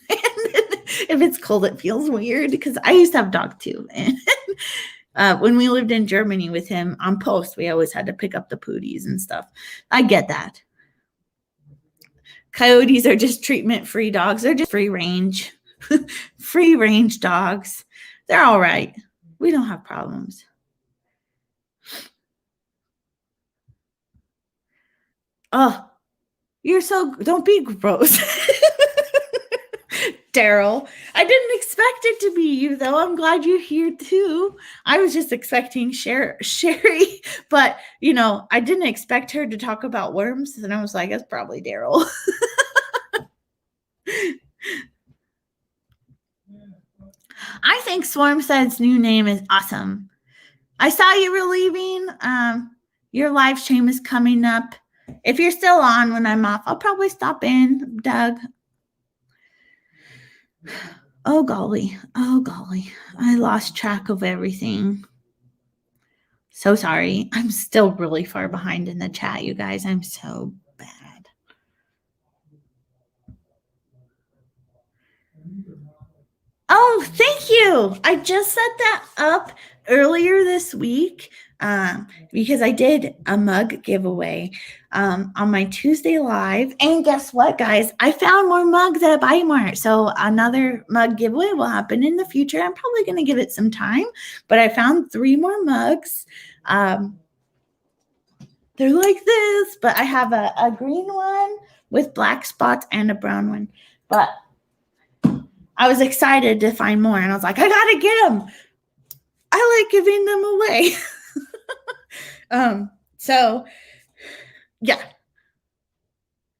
If it's cold, it feels weird because I used to have dog too. And when we lived in Germany with him on post, we always had to pick up the pooties and stuff. I get that. Coyotes are just treatment-free dogs. They're just free range. Free range dogs. They're all right. We don't have problems. Oh, don't be gross. Daryl, I didn't expect it to be you, though. I'm glad you're here, too. I was just expecting Sherry, but, I didn't expect her to talk about worms, and I was like, it's probably Daryl. I think Farmstead's new name is awesome. I saw you were leaving. Your live stream is coming up. If you're still on when I'm off, I'll probably stop in, Doug. Oh, golly. I lost track of everything. So sorry. I'm still really far behind in the chat, you guys. I'm so bad. Oh, thank you. I just set that up earlier this week because I did a mug giveaway on my Tuesday live. And guess what, guys? I found more mugs at Buy Mart. So another mug giveaway will happen in the future. I'm probably going to give it some time, but I found 3 more mugs. They're like this, but I have a green one with black spots and a brown one. But I was excited to find more, and I was like, I got to get them. I like giving them away. So, yeah.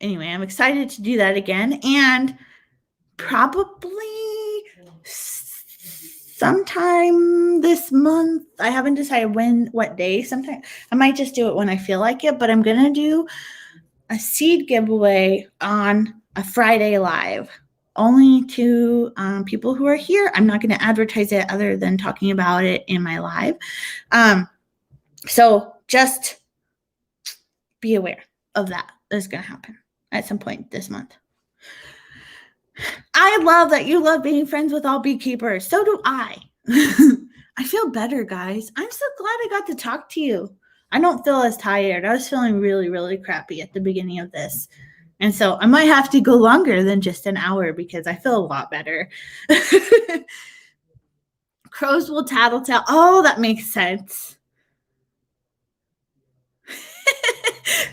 Anyway, I'm excited to do that again, and probably sometime this month. I haven't decided what day. Sometime I might just do it when I feel like it, but I'm going to do a seed giveaway on a Friday live. Only to people who are here. I'm not going to advertise it other than talking about it in my live. So just be aware of that. That's going to happen at some point this month. I love that you love being friends with all beekeepers. So do I. I feel better, guys. I'm so glad I got to talk to you. I don't feel as tired. I was feeling really, really crappy at the beginning of this. And so I might have to go longer than just an hour because I feel a lot better. Crows will tattletale. Oh, that makes sense.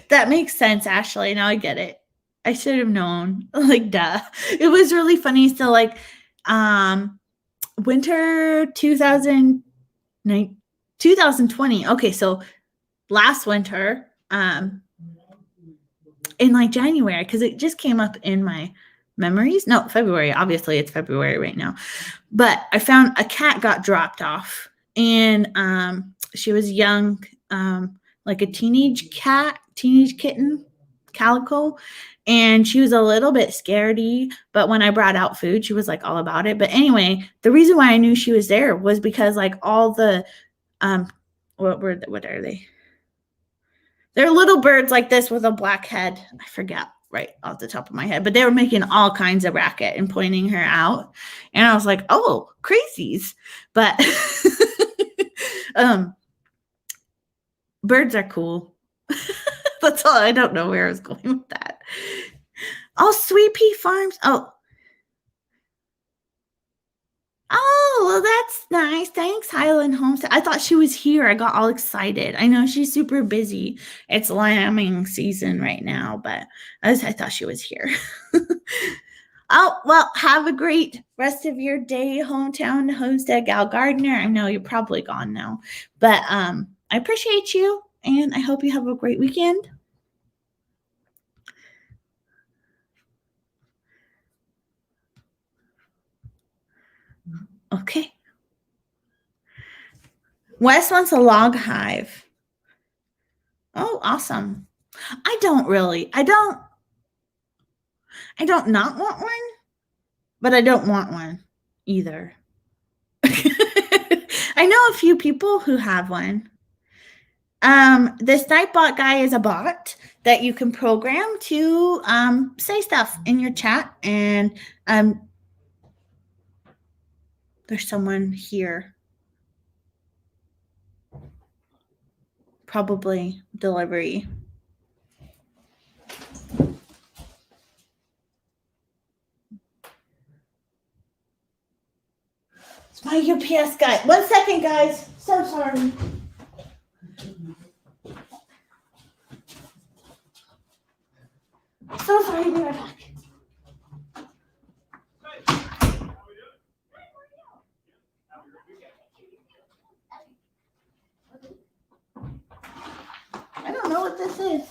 That makes sense, Ashley. Now I get it. I should have known. Duh. It was really funny. So, winter 2020. Okay, so last winter, in January, because it just came up in my memories. No, February. Obviously, it's February right now. But I found a cat got dropped off, and she was young, like a teenage kitten, calico. And she was a little bit scaredy, but when I brought out food, she was like all about it. But anyway, the reason why I knew she was there was because like all the what are they? They're little birds like this with a black head. I forget right off the top of my head, but they were making all kinds of racket and pointing her out. And I was like, oh, crazies. But birds are cool. That's all. I don't know where I was going with that. Oh, Sweet Pea Farms. Oh, well, that's nice. Thanks, Highland Homestead. I thought she was here. I got all excited. I know she's super busy. It's lambing season right now, but I thought she was here. Oh, well, have a great rest of your day, hometown homestead gal gardener. I know you're probably gone now, but I appreciate you, and I hope you have a great weekend. Okay. Wes wants a log hive. Oh, awesome. I don't not want one, but I don't want one either. I know a few people who have one. This Nightbot guy is a bot that you can program to say stuff in your chat, and there's someone here. Probably delivery. It's my UPS guy. 1 second, guys. So sorry. So sorry, be right back. I don't know what this is.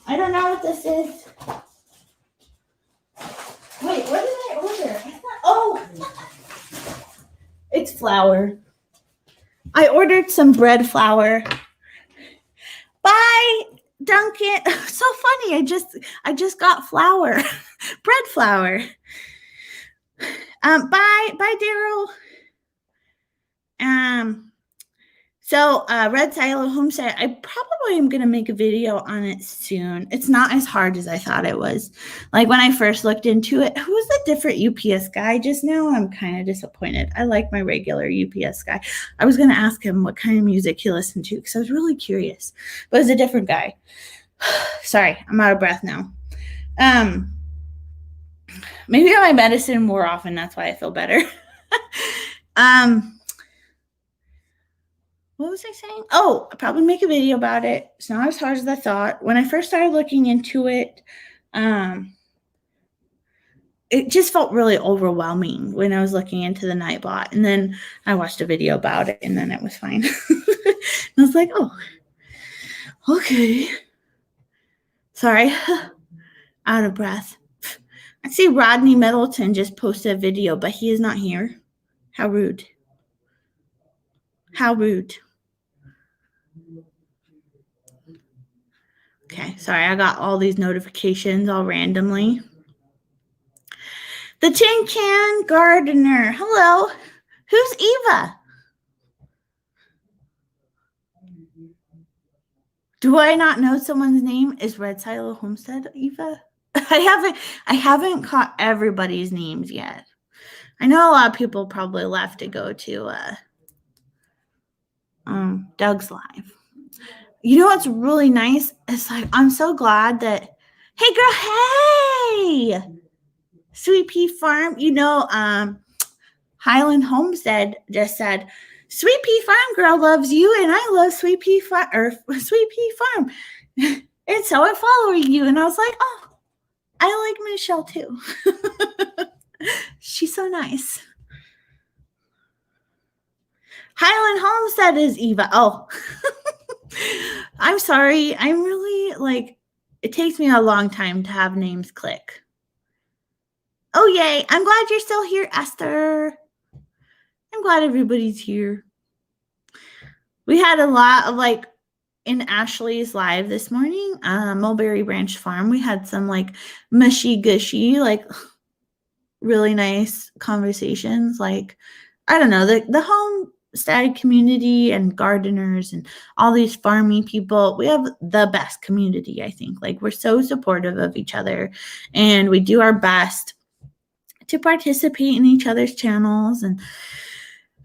I don't know what this is. Wait, what did I order? Oh, it's flour. I ordered some bread flour. Bye, Duncan. So funny. I just got flour, bread flour. Bye, Daryl. So Red Silo Homestead, I probably am going to make a video on it soon. It's not as hard as I thought it was. Like when I first looked into it, who was the different UPS guy just now? I'm kind of disappointed. I like my regular UPS guy. I was going to ask him what kind of music he listened to because I was really curious. But it was a different guy. Sorry, I'm out of breath now. Maybe my medicine more often. That's why I feel better. What was I saying? Oh, I'll probably make a video about it. It's not as hard as I thought. When I first started looking into it, it just felt really overwhelming when I was looking into the Nightbot. And then I watched a video about it, and then it was fine. I was like, oh, okay. Sorry. Out of breath. I see Rodney Middleton just posted a video, but he is not here. How rude. How rude. Okay, sorry, I got all these notifications all randomly. The Tin Can Gardener. Hello. Who's Eva? Do I not know someone's name? Is Red Silo Homestead Eva? I haven't caught everybody's names yet. I know a lot of people probably left to go to Doug's live. You know what's really nice? It's like I'm so glad that. Hey girl, hey, Sweet Pea Farm. You know, Highland Homestead just said, Sweet Pea Farm girl loves you, and I love Sweet Pea Farm and so I'm following you. And I was like, oh, I like Michelle too. She's so nice. Highland Homestead is Eva. Oh, I'm sorry. I'm really like It takes me a long time to have names click. Oh, yay. I'm glad you're still here, Esther. I'm glad everybody's here. We had a lot of like in Ashley's live this morning, Mulberry Branch Farm. We had some like mushy gushy, like really nice conversations. Like, I don't know, the homestead community and gardeners and all these farming people. We have the best community, I think. Like, we're so supportive of each other and we do our best to participate in each other's channels, and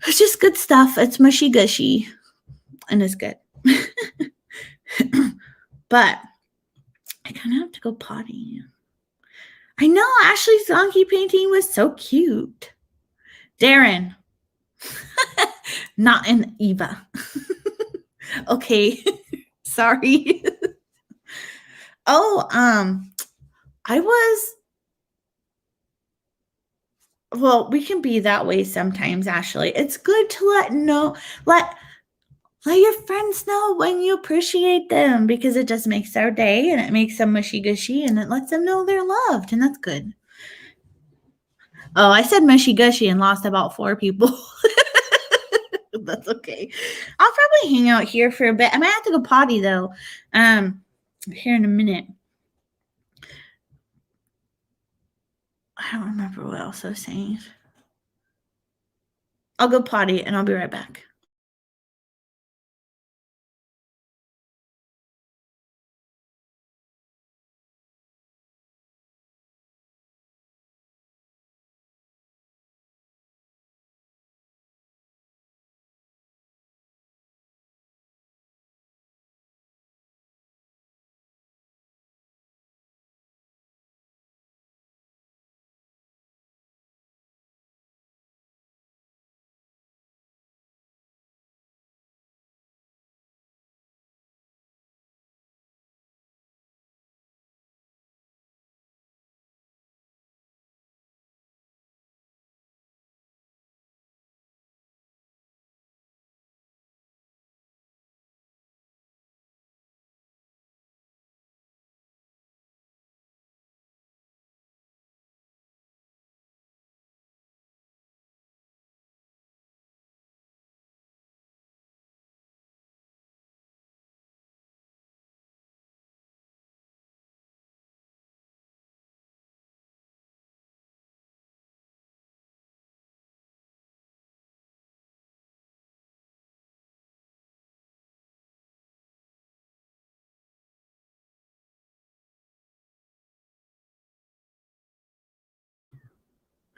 it's just good stuff. It's mushy gushy and it's good. But I kind of have to go potty. I know Ashley's donkey painting was so cute. Darren. Not an Eva. Okay. Sorry. Oh, well, we can be that way sometimes, Ashley. It's good to let your friends know when you appreciate them, because it just makes their day and it makes them mushy gushy and it lets them know they're loved, and that's good. Oh, I said mushy gushy and lost about 4 people. That's okay. I'll probably hang out here for a bit. I might have to go potty though. Here in a minute. I don't remember what else I was saying. I'll go potty and I'll be right back.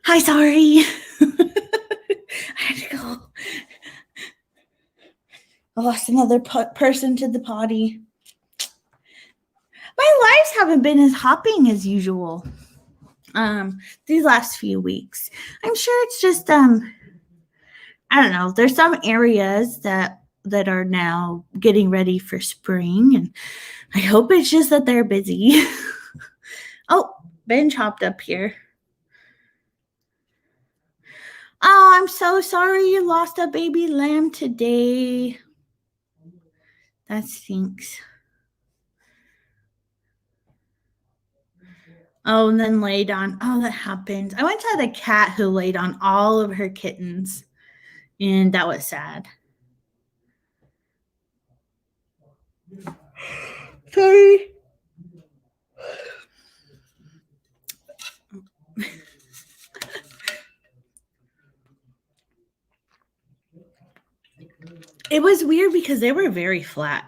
Hi, sorry. I had to go. I lost another person to the potty. My lives haven't been as hopping as usual these last few weeks. I'm sure it's just I don't know. There's some areas that are now getting ready for spring, and I hope it's just that they're busy. Oh, Ben chopped up here. Oh, I'm so sorry you lost a baby lamb today. That stinks. Oh, and then laid on. Oh, that happened. I once had a cat who laid on all of her kittens, and that was sad. Sorry. It was weird because they were very flat.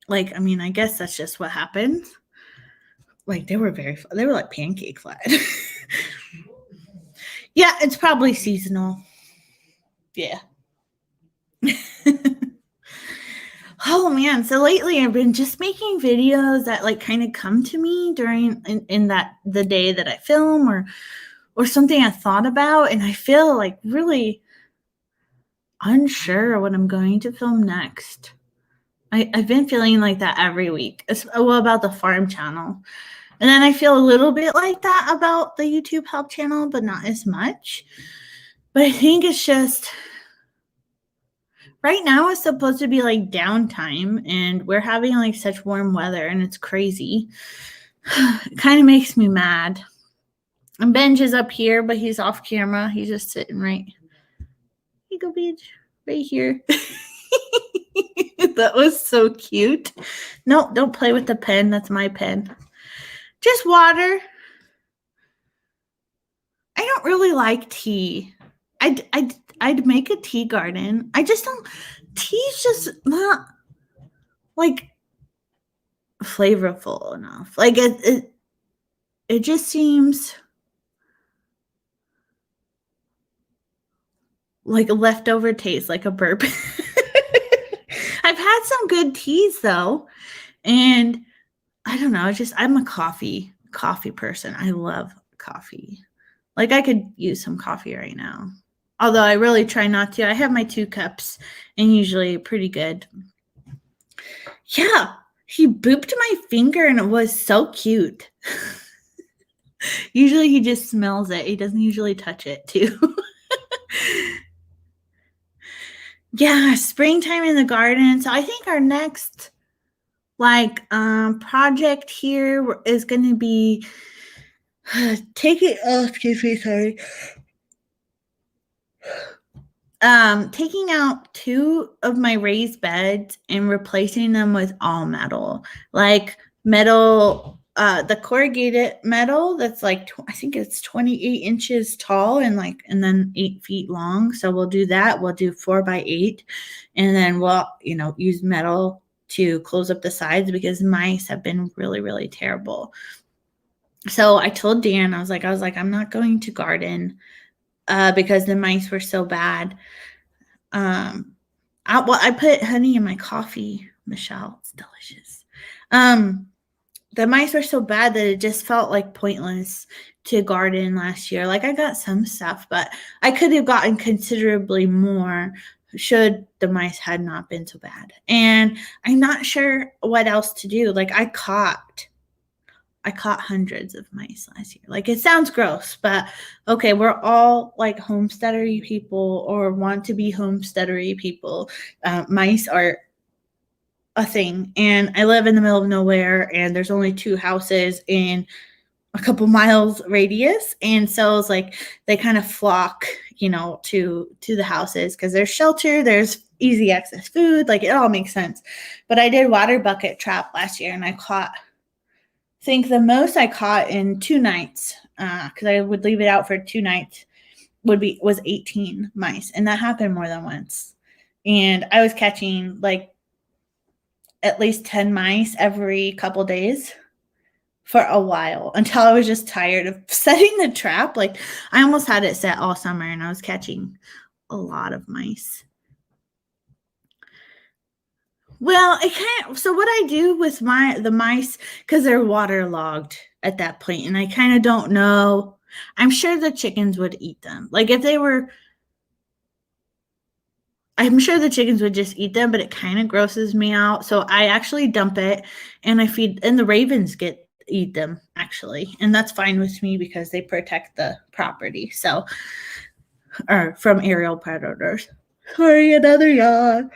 Like, I mean, I guess that's just what happens. Like, they were like pancake flat. Yeah, it's probably seasonal. Yeah. Oh man, so lately I've been just making videos that like kind of come to me during in that the day that I film, or something I thought about, and I feel like really unsure what I'm going to film next. I've been feeling like that every week. Well, about the farm channel. And then I feel a little bit like that about the YouTube help channel, but not as much. But I think it's just Right now it's supposed to be like downtime, and we're having like such warm weather, and it's crazy. It kind of makes me mad. And Benj is up here, but he's off camera. He's just sitting right. Here you go, Benj. Right here. That was so cute. No, don't play with the pen. That's my pen. Just water. I don't really like tea. I'd make a tea garden. I just don't. Tea's just not like flavorful enough. Like it just seems like a leftover taste, like a burp. I've had some good teas though, and I don't know. I'm a coffee person. I love coffee. Like I could use some coffee right now. Although I really try not to. I have my 2 cups and usually pretty good. Yeah, he booped my finger and it was so cute. Usually he just smells it. He doesn't usually touch it too. Yeah, springtime in the garden. So I think our next project here is going to be taking out 2 of my raised beds and replacing them with all metal, like metal, the corrugated metal that's like I think it's 28 inches tall and then 8 feet long. So we'll do that. We'll do 4x8, and then we'll use metal to close up the sides because mice have been really, really terrible. So I told Dan, I was like, I'm not going to garden because the mice were so bad. I put honey in my coffee, Michelle. It's delicious. The mice were so bad that it just felt like pointless to garden last year. Like I got some stuff, but I could have gotten considerably more should the mice had not been so bad. And I'm not sure what else to do. Like I caught hundreds of mice last year. Like it sounds gross, but okay, we're all like homesteadery people or want to be homesteadery people. Mice are a thing, and I live in the middle of nowhere, and there's only 2 houses in a couple miles radius, and so it's like they kind of flock, to the houses because there's shelter, there's easy access food, like it all makes sense. But I did water bucket trap last year, and I think the most I caught in 2 nights, because I would leave it out for 2 nights, was 18 mice, and that happened more than once. And I was catching like at least 10 mice every couple days for a while until I was just tired of setting the trap. Like I almost had it set all summer, and I was catching a lot of mice. Well, so what I do with the mice, because they're waterlogged at that point, and I kind of don't know. I'm sure the chickens would eat them. Like if they were, I'm sure the chickens would just eat them, but it kind of grosses me out. So I actually dump it, and I feed, and the ravens eat them actually, and that's fine with me because they protect the property. So, or from aerial predators. Sorry, another yawn.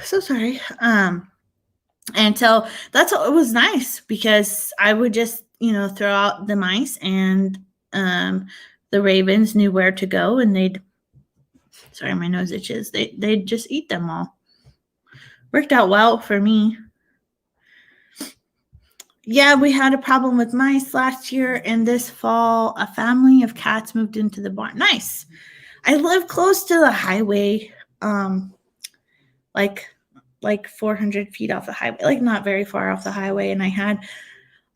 So sorry. And so it was nice because I would just, throw out the mice, and the ravens knew where to go, and sorry, my nose itches. They'd just eat them all. Worked out well for me. Yeah, we had a problem with mice last year, and this fall, a family of cats moved into the barn. Nice. I live close to the highway, like 400 feet off the highway, like not very far off the highway. And I had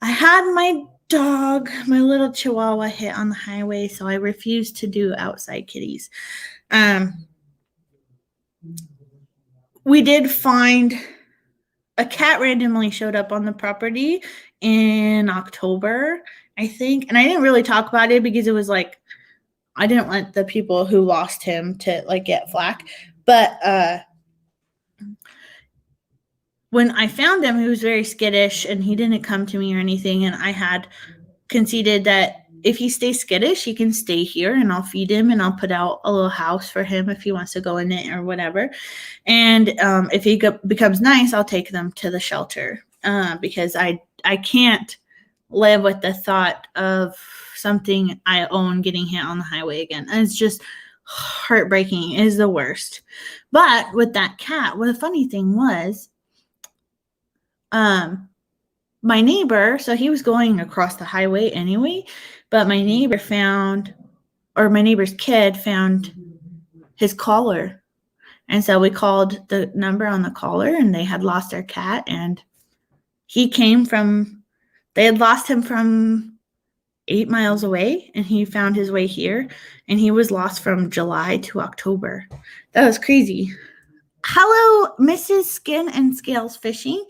my dog, my little Chihuahua, hit on the highway, so I refused to do outside kitties. We did find a cat randomly showed up on the property in October, I think. And I didn't really talk about it because it was like, I didn't want the people who lost him to like get flack. But when I found him, he was very skittish and he didn't come to me or anything. And I had conceded that if he stays skittish, he can stay here and I'll feed him and I'll put out a little house for him if he wants to go in it or whatever. And if he becomes nice, I'll take them to the shelter because I can't live with the thought of something I own getting hit on the highway again. And it's just heartbreaking. It is the worst. But with that cat, well, the funny thing was, my neighbor, so he was going across the highway anyway, but my neighbor's kid found his collar. And so we called the number on the collar and they had lost their cat, and they had lost him from 8 miles away, and he found his way here, and he was lost from July to October. That was crazy. Hello, Mrs. Skin and Scales Fishing.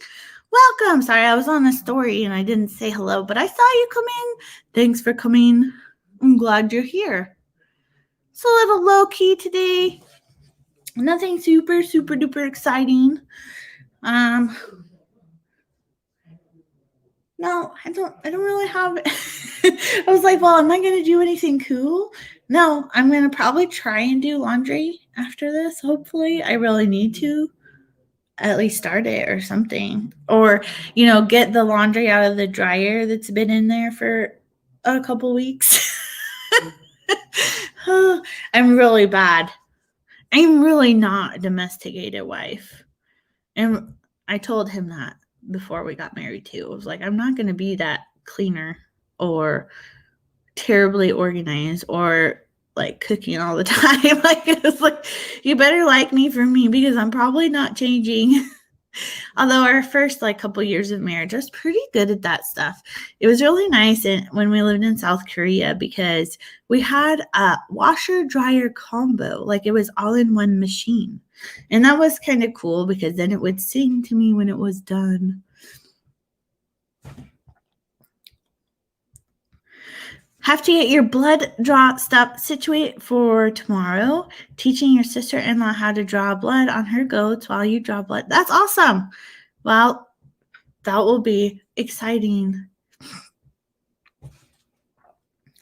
Welcome. Sorry, I was on a story and I didn't say hello, but I saw you come in. Thanks for coming. I'm glad you're here. It's a little low key today. Nothing super, super duper exciting. No, I don't really have I was like, well, am I going to do anything cool? No, I'm going to probably try and do laundry after this. Hopefully, I really need to at least start it or something, or, get the laundry out of the dryer that's been in there for a couple weeks. I'm really bad. I'm really not a domesticated wife. And I told him that before we got married too. I was like, I'm not going to be that cleaner or terribly organized or like cooking all the time. Like, it was like, you better like me for me because I'm probably not changing. Although our first couple years of marriage, I was pretty good at that stuff. It was really nice when we lived in South Korea because we had a washer dryer combo. Like, it was all in one machine. And that was kind of cool because then it would sing to me when it was done. Have to get your blood draw stuff situated for tomorrow. Teaching your sister-in-law how to draw blood on her goats while you draw blood. That's awesome. Well, that will be exciting.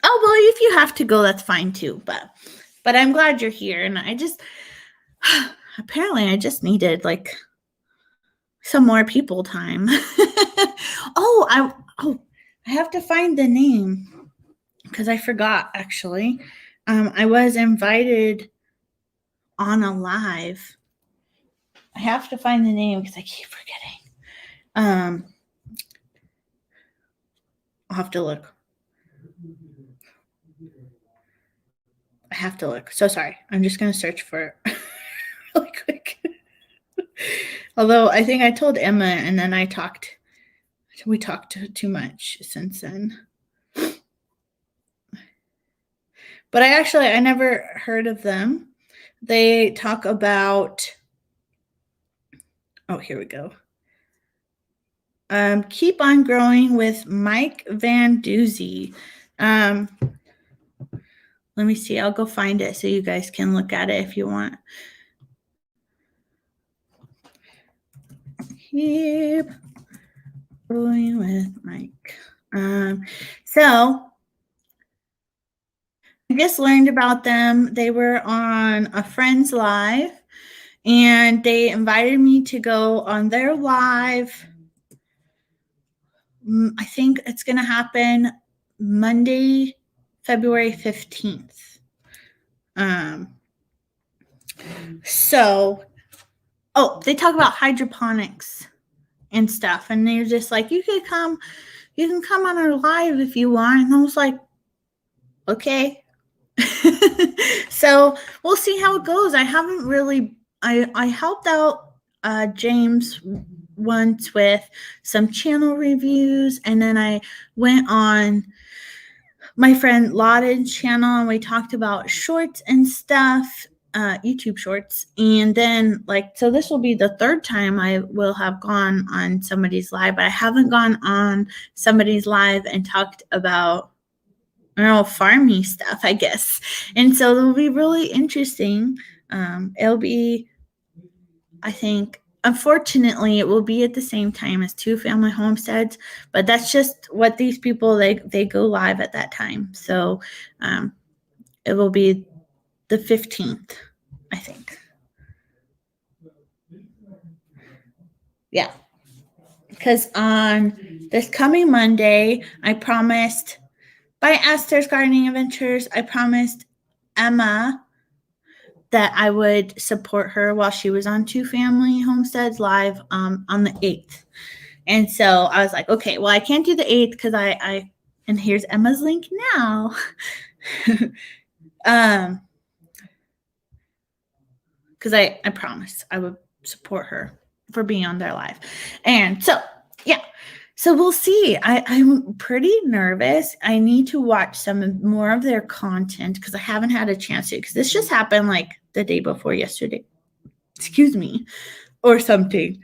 Oh, well, if you have to go, that's fine too. But I'm glad you're here. And apparently I just needed some more people time. I have to find the name. Because I forgot, actually. I was invited on a live. I have to find the name because I keep forgetting. I'll have to look. I have to look. So sorry. I'm just going to search for it really quick. Although I think I told Emma and then we talked too much since then. But I never heard of them. They talk about, here we go. Keep on Growing with Mike Van Doozy. Let me see. I'll go find it so you guys can look at it if you want. Keep Growing with Mike. So I just learned about them. They were on a friend's live, and they invited me to go on their live. I think it's going to happen Monday, February 15th. They talk about hydroponics and stuff, and they're just like, you can come on our live if you want. And I was like, okay. So we'll see how it goes. I haven't really, I helped out James once with some channel reviews, and then I went on my friend Lauden's channel and we talked about shorts and stuff, YouTube shorts. And then so this will be the third time I will have gone on somebody's live, but I haven't gone on somebody's live and talked about farmy stuff, I guess. And so it'll be really interesting. It'll be, I think, unfortunately, it will be at the same time as 2 family homesteads, but that's just what these people, they go live at that time. So it will be the 15th, I think. Yeah. Because on this coming Monday, I promised, by Esther's Gardening Adventures, I promised Emma that I would support her while she was on 2 family homesteads live on the 8th. And so I was like, okay, well, I can't do the 8th because I and here's Emma's link now. Because I promised I would support her for being on there live. And so, yeah. So we'll see. I'm pretty nervous. I need to watch some more of their content because I haven't had a chance to, because this just happened like the day before yesterday. Excuse me. Or something.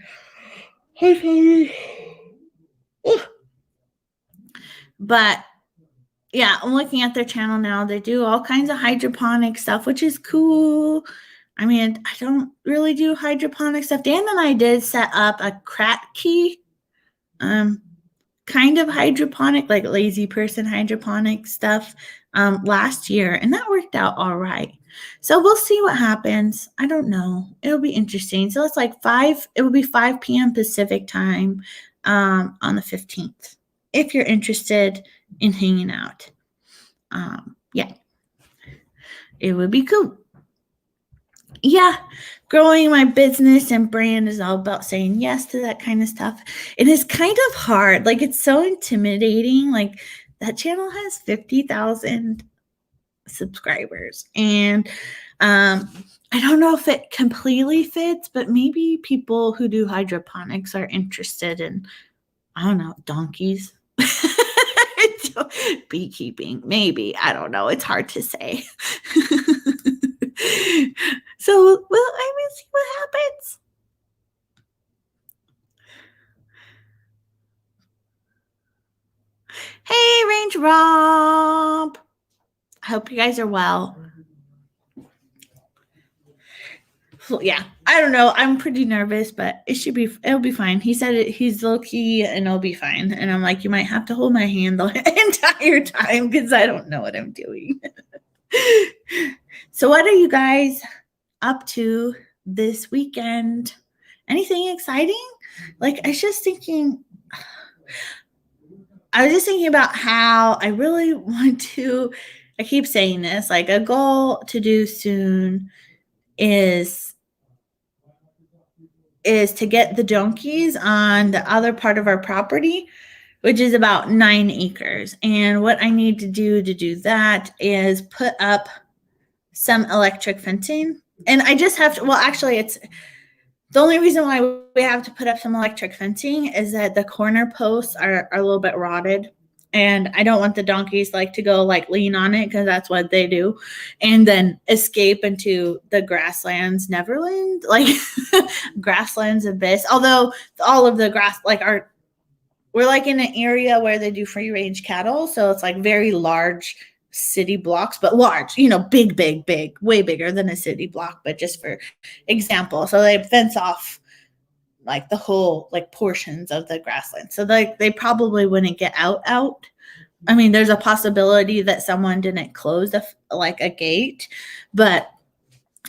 But yeah, I'm looking at their channel now. They do all kinds of hydroponic stuff, which is cool. I mean, I don't really do hydroponic stuff. Dan and I did set up a Kratky, kind of hydroponic, like lazy person hydroponic stuff last year, and that worked out all right. So we'll see what happens. I don't know. It'll be interesting. So it's like it will be 5 p.m. Pacific time on the 15th. If you're interested in hanging out. Yeah. It would be cool. Yeah, growing my business and brand is all about saying yes to that kind of stuff. It is kind of hard. Like, it's so intimidating. Like, that channel has 50,000 subscribers. And I don't know if it completely fits, but maybe people who do hydroponics are interested in, I don't know, donkeys. Beekeeping, maybe. I don't know. It's hard to say. So, well, I will see what happens. Hey, Range Rob. I hope you guys are well. Yeah, I don't know. I'm pretty nervous, but it'll be fine. He said he's low key and it'll be fine. And I'm like, you might have to hold my hand the entire time because I don't know what I'm doing. So what are you guys up to this weekend? Anything exciting? Like, I was just thinking about how I really want to, I keep saying this, like a goal to do soon is to get the donkeys on the other part of our property, which is about 9 acres. And what I need to do that is put up some electric fencing. And I just have to, well, actually, it's the only reason why we have to put up some electric fencing is that the corner posts are a little bit rotted. And I don't want the donkeys to go lean on it, because that's what they do, and then escape into the grasslands Neverland, grasslands abyss. Although all of the grass we're in an area where they do free range cattle, so it's very large city blocks, but large, big, way bigger than a city block. But just for example, so they fence off the whole portions of the grassland, so they probably wouldn't get out. I mean, there's a possibility that someone didn't close a gate, but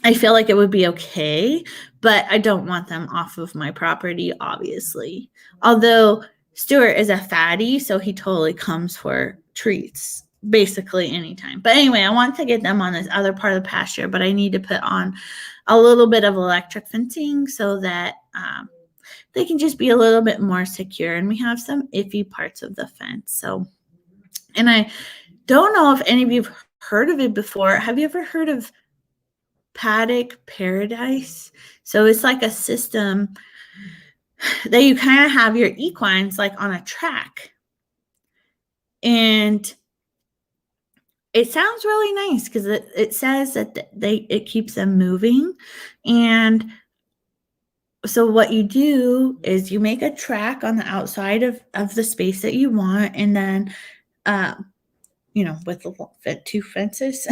I feel like it would be okay. But I don't want them off of my property, obviously. Although Stuart is a fatty, so he totally comes for treats basically anytime. But anyway, I want to get them on this other part of the pasture, but I need to put on a little bit of electric fencing so that they can just be a little bit more secure. And we have some iffy parts of the fence. So, and I don't know if any of you have heard of it before. Have you ever heard of Paddock Paradise? So it's like a system that you kind of have your equines on a track. And it sounds really nice because it says that it keeps them moving. And so what you do is you make a track on the outside of the space that you want, and then with the two fences.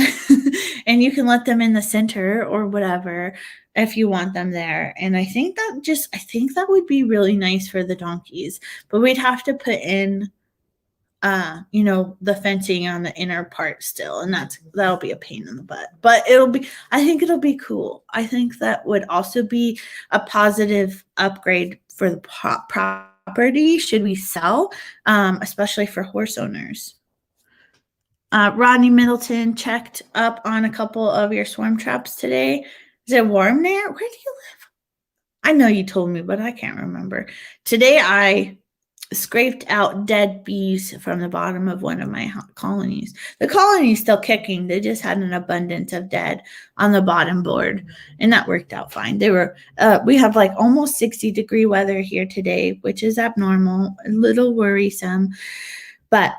And you can let them in the center or whatever if you want them there. And I think that would be really nice for the donkeys. But we'd have to put in the fencing on the inner part still, and that'll be a pain in the butt. But I think it'll be cool. I think that would also be a positive upgrade for the property should we sell, especially for horse owners. Rodney Middleton checked up on a couple of your swarm traps today. Is it warm there? Where do you live? I know you told me, but I can't remember. Today I scraped out dead bees from the bottom of one of my colonies. The colony is still kicking. They just had an abundance of dead on the bottom board, and that worked out fine. We have like almost 60-degree weather here today, which is abnormal, a little worrisome, but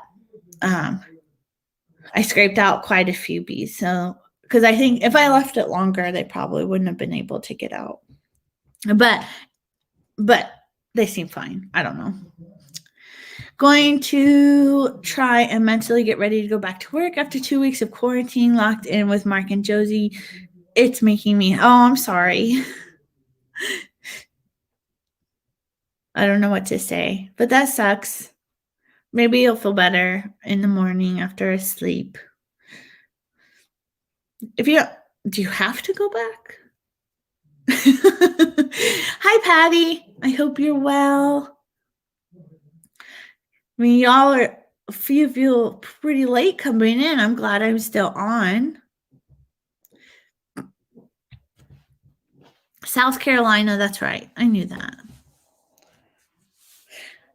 I scraped out quite a few bees. So, because I think if I left it longer, they probably wouldn't have been able to get out. But they seem fine. I don't know. Going to try and mentally get ready to go back to work after 2 weeks of quarantine locked in with Mark and Josie. It's making me, I'm sorry. I don't know what to say, but that sucks. Maybe you'll feel better in the morning after a sleep. Do you have to go back? Hi, Patty. I hope you're well. I mean, a few of you are pretty late coming in. I'm glad I'm still on. South Carolina, that's right. I knew that.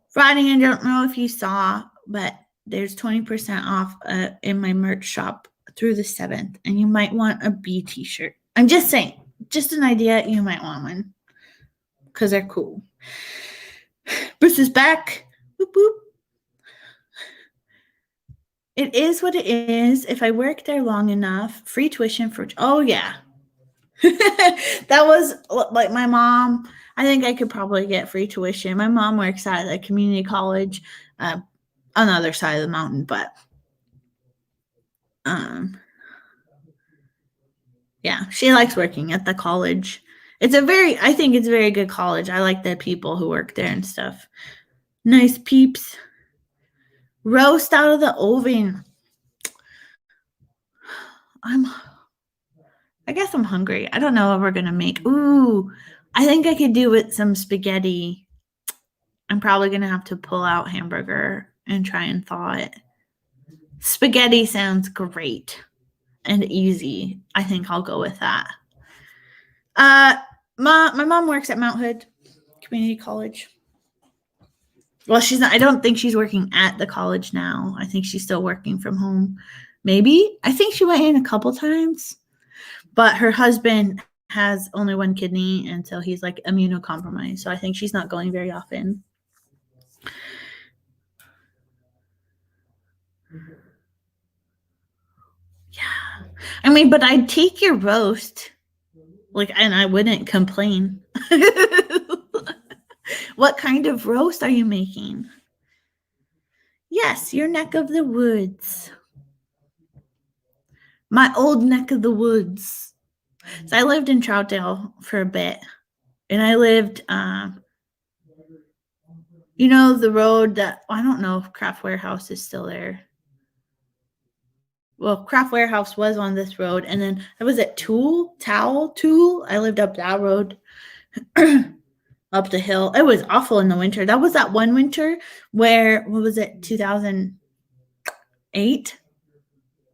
Friday, I don't know if you saw, but there's 20% off in my merch shop through the 7th, and you might want a bee t-shirt. I'm just saying, just an idea. You might want one because they're cool. Bruce is back. Boop, boop. It is what it is. If I work there long enough, free tuition for, oh yeah. That was like my mom. I think I could probably get free tuition. My mom works at a community college on the other side of the mountain, but yeah, she likes working at the college. I think it's a very good college. I like the people who work there and stuff. Nice peeps. Roast out of the oven. I guess I'm hungry. I don't know what we're going to make. Ooh, I think I could do with some spaghetti. I'm probably going to have to pull out hamburger and try and thaw it. Spaghetti sounds great and easy. I think I'll go with that. My mom works at Mount Hood Community College. Well, she's not. I don't think she's working at the college now. I think she's still working from home. Maybe. I think she went in a couple times. But her husband has only one kidney, and so he's like immunocompromised. So I think she's not going very often. Yeah. I mean, but I'd take your roast. And I wouldn't complain. What kind of roast are you making? Yes, your neck of the woods. My old neck of the woods. So I lived in Troutdale for a bit. And I lived, the road that, I don't know if Craft Warehouse is still there. Well, Craft Warehouse was on this road. And then I was at Tool. I lived up that road. Up the hill. It was awful in the winter. That was that one winter where, 2008?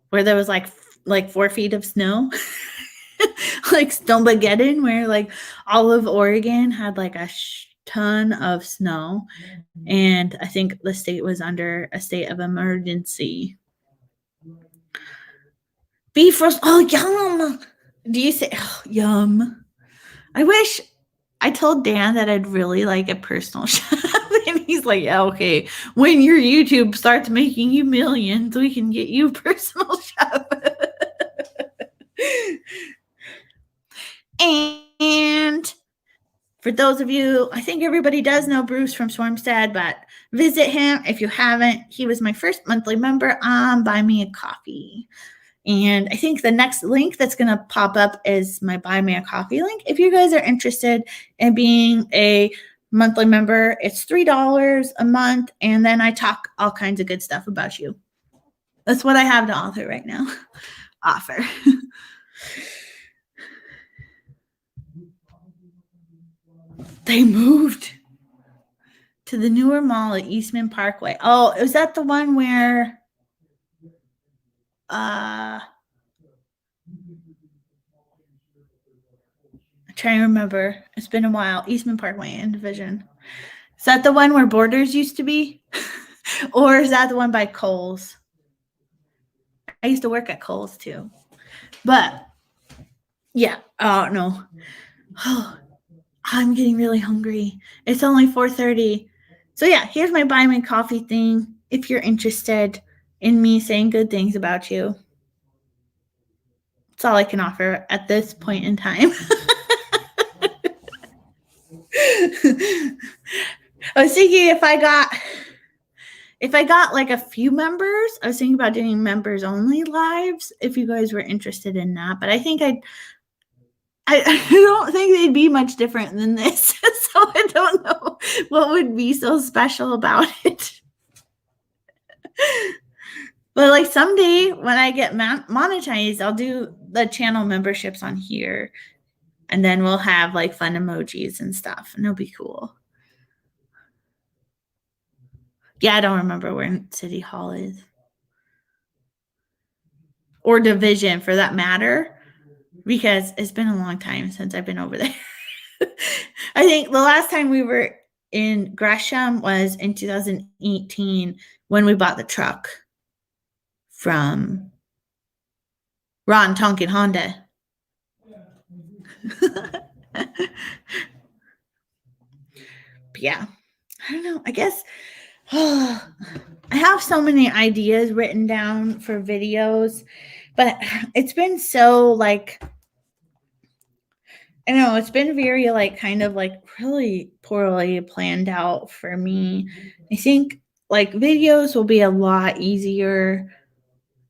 Where there was like 4 feet of snow. Like Snowmageddon, where all of Oregon had a ton of snow. And I think the state was under a state of emergency. Beef roast. Oh, yum. Do you say, yum? I told Dan that I'd really like a personal chef, and he's like, yeah, okay. When your YouTube starts making you millions, we can get you a personal chef. And For those of you, I think everybody does know Bruce from Farmstead, but visit him if you haven't. He was my first monthly member on Buy Me a Coffee. And I think the next link that's going to pop up is my Buy Me a Coffee link. If you guys are interested in being a monthly member, it's $3 a month. And then I talk all kinds of good stuff about you. That's what I have to offer right now. They moved to the newer mall at Eastman Parkway. Oh, is that the one where I'm trying to remember. It's been a while. Eastman Parkway in Division. Is that the one where Borders used to be? Or is that the one by Kohl's? I used to work at Kohl's too. But yeah, oh no. Oh, I'm getting really hungry. It's only 4:30. So yeah, here's my Buy Me Coffee thing. If you're interested in me saying good things about you. That's all I can offer at this point in time. I was thinking if I got like a few members, I was thinking about doing members only lives if you guys were interested in that. But I think I don't think they'd be much different than this. So I don't know what would be so special about it. But like someday when I get monetized, I'll do the channel memberships on here. And then we'll have like fun emojis and stuff. And it'll be cool. Yeah, I don't remember where City Hall is. Or Division for that matter. Because it's been a long time since I've been over there. I think the last time we were in Gresham was in 2018 when we bought the truck from Ron Tonkin Honda. Yeah, I don't know. I guess I have so many ideas written down for videos, but it's been so like, I don't know, it's been very like kind of like really poorly planned out for me. I think like videos will be a lot easier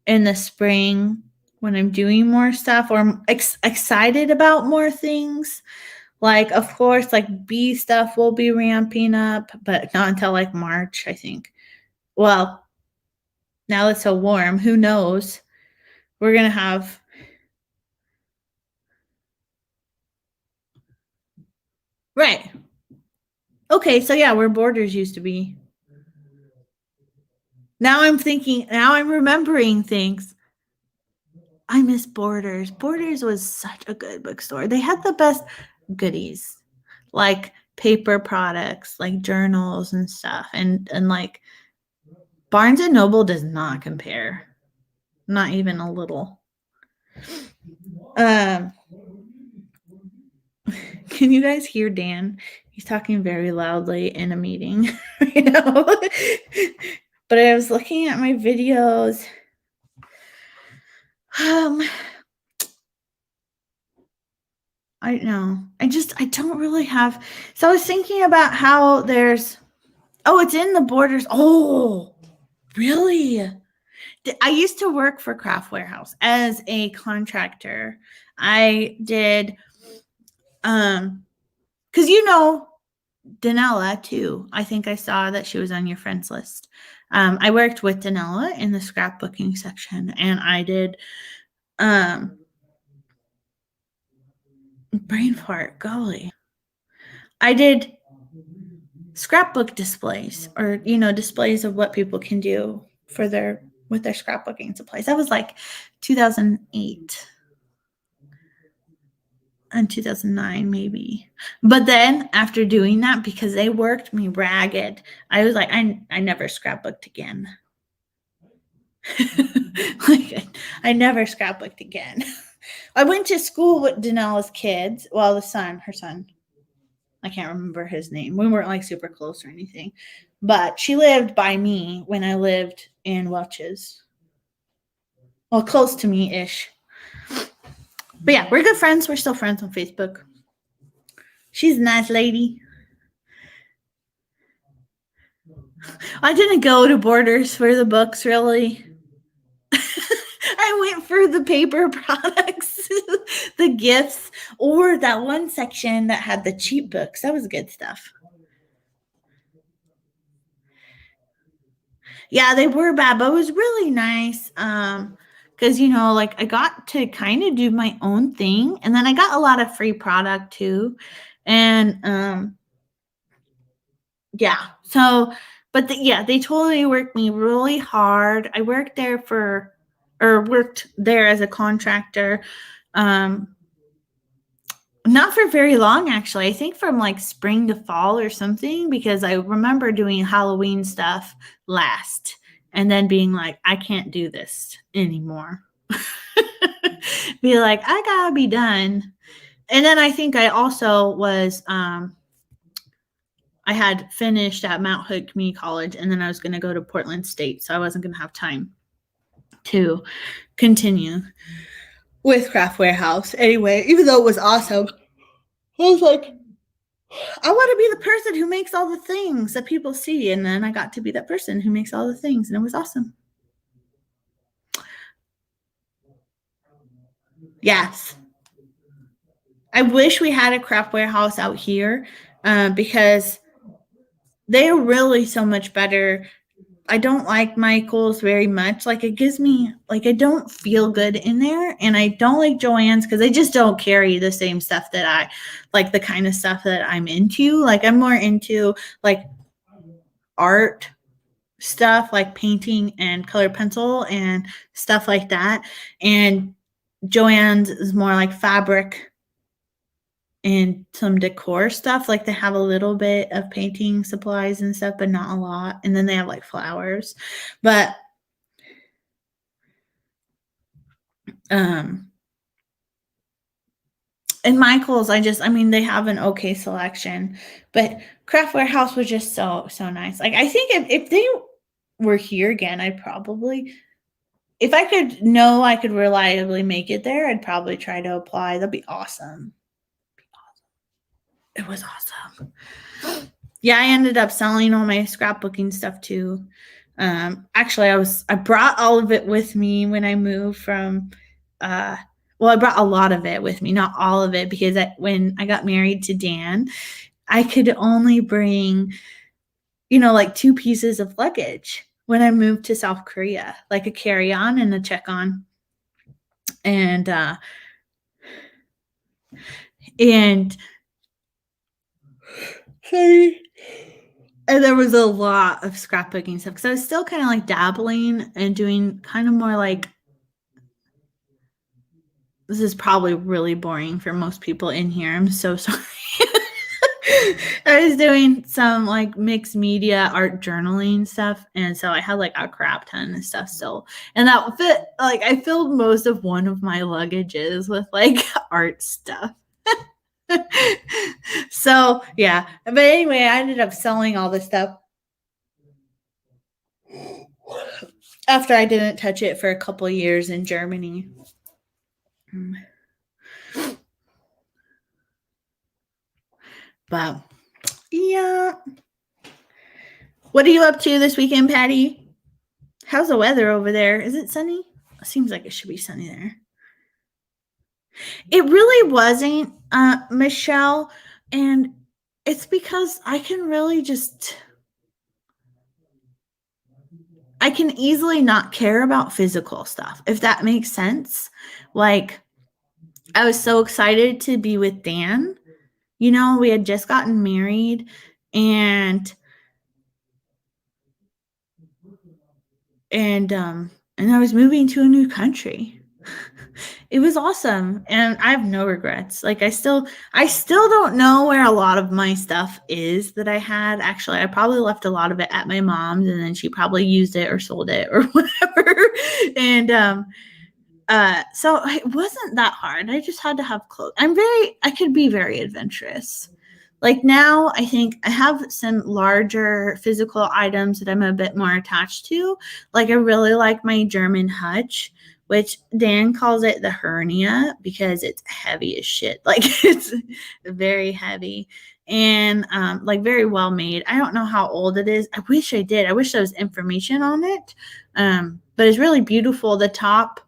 in the spring when I'm doing more stuff or I'm excited about more things. Like, of course, like bee stuff will be ramping up, but not until like March, I think. Well, now it's so warm, who knows? We're going to have right. Okay, so yeah, where Borders used to be. Now I'm remembering things. I miss Borders. Borders was such a good bookstore. They had the best goodies, like paper products, like journals and stuff. And like Barnes and Noble does not compare. Not even a little. Can you guys hear Dan? He's talking very loudly in a meeting, you know. But I was looking at my videos. I know. I don't really have. So I was thinking about how there's. Oh, it's in the Borders. Oh, really? I used to work for Craft Warehouse as a contractor. I did, because you know Danella too. I think I saw that she was on your friends list. I worked with Danella in the scrapbooking section, and I did brain fart, golly. I did scrapbook displays, or displays of what people can do with their scrapbooking supplies. That was like 2008 and 2009 maybe. But then after doing that, because they worked me ragged, I was like, I never scrapbooked again. Like I never scrapbooked again. I went to school with Danella's kids. Well, her son. I can't remember his name. We weren't like super close or anything. But she lived by me when I lived in Welch's. Well, close to me-ish. But yeah, we're good friends. We're still friends on Facebook. She's a nice lady. I didn't go to Borders for the books, really. I went for the paper products, the gifts, or that one section that had the cheap books. That was good stuff. Yeah, they were bad, but it was really nice. Because like I got to kind of do my own thing, and then I got a lot of free product too, and yeah. So, but they totally worked me really hard. I worked there as a contractor. Not for very long, actually. I think from like spring to fall or something, because I remember doing Halloween stuff last and then being like, I can't do this anymore. Be like, I gotta be done. And then I think I also was, I had finished at Mount Hood Community College, and then I was going to go to Portland State. So I wasn't going to have time to continue with Craft Warehouse. Anyway, even though it was awesome, I was like, I want to be the person who makes all the things that people see. And then I got to be that person who makes all the things, and it was awesome. Yes. I wish we had a Craft Warehouse out here because they are really so much better. I don't like Michael's very much. Like, it gives me, like, I don't feel good in there. And I don't like Joann's because they just don't carry the same stuff that I like, the kind of stuff that I'm into. Like, I'm more into like art stuff, like painting and color pencil and stuff like that. And Joann's is more like fabric and some decor stuff. Like, they have a little bit of painting supplies and stuff, but not a lot. And then they have like flowers. But and Michael's, they have an okay selection, but Craft Warehouse was just so nice. Like, I think if they were here again, I'd probably, if I could reliably make it there, I'd probably try to apply. That'd be awesome. It was awesome. Yeah, I ended up selling all my scrapbooking stuff too. Actually, I brought all of it with me when I moved from, I brought a lot of it with me, not all of it, because when I got married to Dan, I could only bring, like 2 pieces of luggage when I moved to South Korea, like a carry-on and a check-on. And there was a lot of scrapbooking stuff because I was still kind of like dabbling and doing kind of more like, this is probably really boring for most people in here. I'm so sorry. I was doing some like mixed media art journaling stuff. And so I had like a crap ton of stuff still. And that fit, like, I filled most of one of my luggages with like art stuff. So yeah, but anyway, I ended up selling all this stuff after I didn't touch it for a couple of years in Germany. But yeah, what are you up to this weekend, Patty? How's the weather over there? Is it sunny? It seems like it should be sunny there. It really wasn't, Michelle, and it's because I can easily not care about physical stuff, if that makes sense. Like, I was so excited to be with Dan. We had just gotten married, and I was moving to a new country. It was awesome, and I have no regrets. Like, I still don't know where a lot of my stuff is that I had. Actually, I probably left a lot of it at my mom's, and then she probably used it or sold it or whatever. And so it wasn't that hard. I just had to have clothes. I could be very adventurous. Like, now I think I have some larger physical items that I'm a bit more attached to. Like, I really like my German hutch, which Dan calls it the hernia because it's heavy as shit. Like it's very heavy and like very well made. I don't know how old it is. I wish I did. I wish there was information on it. But it's really beautiful. The top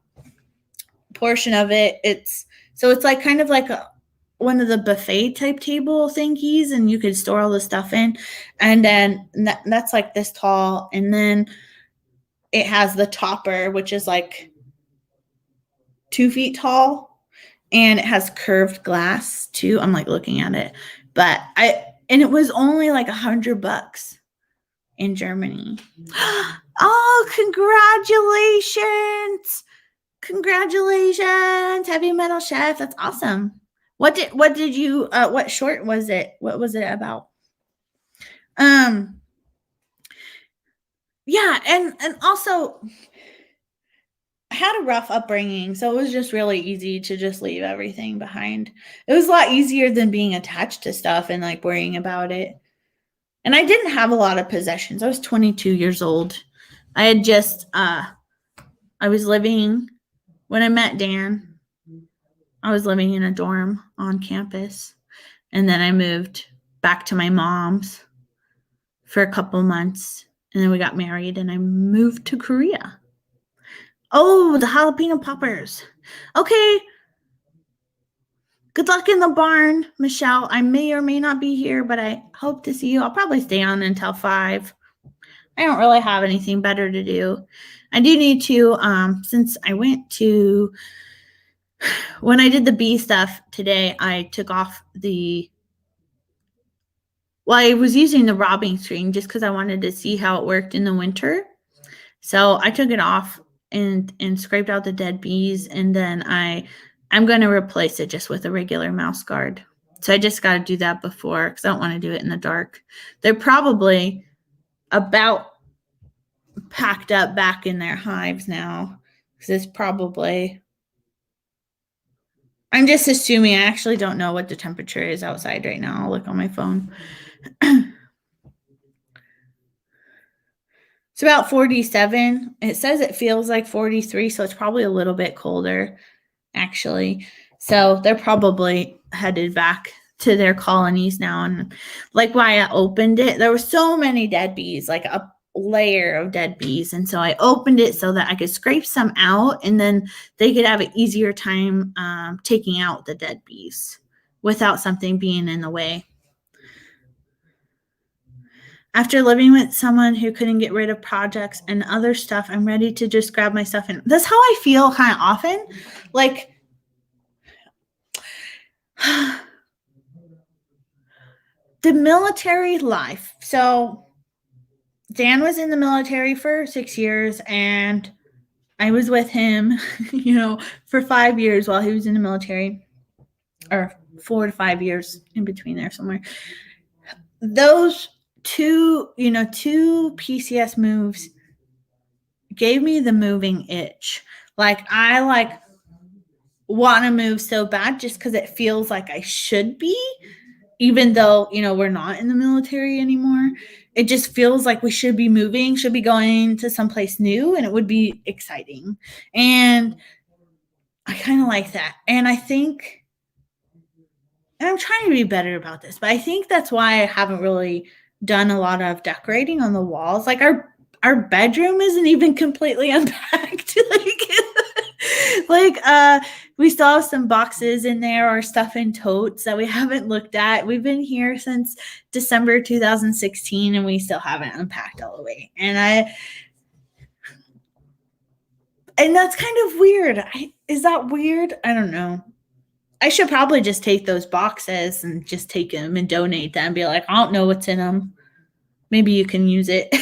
portion of it, it's like kind of like one of the buffet type table thingies, and you could store all the stuff in. And then that's like this tall, and then it has the topper, which is like 2 feet tall, and it has curved glass too. I'm like looking at it, and it was only like $100 in Germany. Oh, congratulations, Heavy Metal Chef. That's awesome. What did you what short was it? What was it about? Yeah, and also I had a rough upbringing, so it was just really easy to just leave everything behind. It was a lot easier than being attached to stuff and like worrying about it. And I didn't have a lot of possessions. I was 22 years old. I had just I was living when I met Dan. I was living in a dorm on campus, and then I moved back to my mom's for a couple months, and then we got married, and I moved to Korea. Oh, the jalapeno poppers. Okay. Good luck in the barn, Michelle. I may or may not be here, but I hope to see you. I'll probably stay on until 5. I don't really have anything better to do. I do need to, since I went to, when I did the bee stuff today, I took off I was using the robbing string just because I wanted to see how it worked in the winter. So I took it off and scraped out the dead bees, and then I'm going to replace it just with a regular mouse guard. So I just got to do that before, because I don't want to do it in the dark. They're probably about packed up back in their hives now, because it's probably, I'm just assuming, I actually don't know what the temperature is outside right now. I'll look on my phone. It's about 47. It says it feels like 43, so it's probably a little bit colder, actually. So they're probably headed back to their colonies now. And like why I opened it, there were so many dead bees, like a layer of dead bees. And so I opened it so that I could scrape some out, and then they could have an easier time taking out the dead bees without something being in the way. After living with someone who couldn't get rid of projects and other stuff, I'm ready to just grab my stuff. And that's how I feel kind of often. Like, the military life. So Dan was in the military for 6 years, and I was with him, for 5 years while he was in the military, or 4 to 5 years in between there somewhere. Those two PCS moves gave me the moving itch. Like, I want to move so bad just because it feels like I should be, even though, we're not in the military anymore. It just feels like we should be moving, should be going to someplace new, and it would be exciting. And I kind of like that. And I think, and I'm trying to be better about this, but I think that's why I haven't really done a lot of decorating on the walls. Like, our bedroom isn't even completely unpacked. We still have some boxes in there or stuff in totes that we haven't looked at. We've been here since December 2016, and we still haven't unpacked all the way. And that's kind of weird. Is that weird? I don't know. I should probably just take those boxes and just take them and donate them. Be like, I don't know what's in them. Maybe you can use it.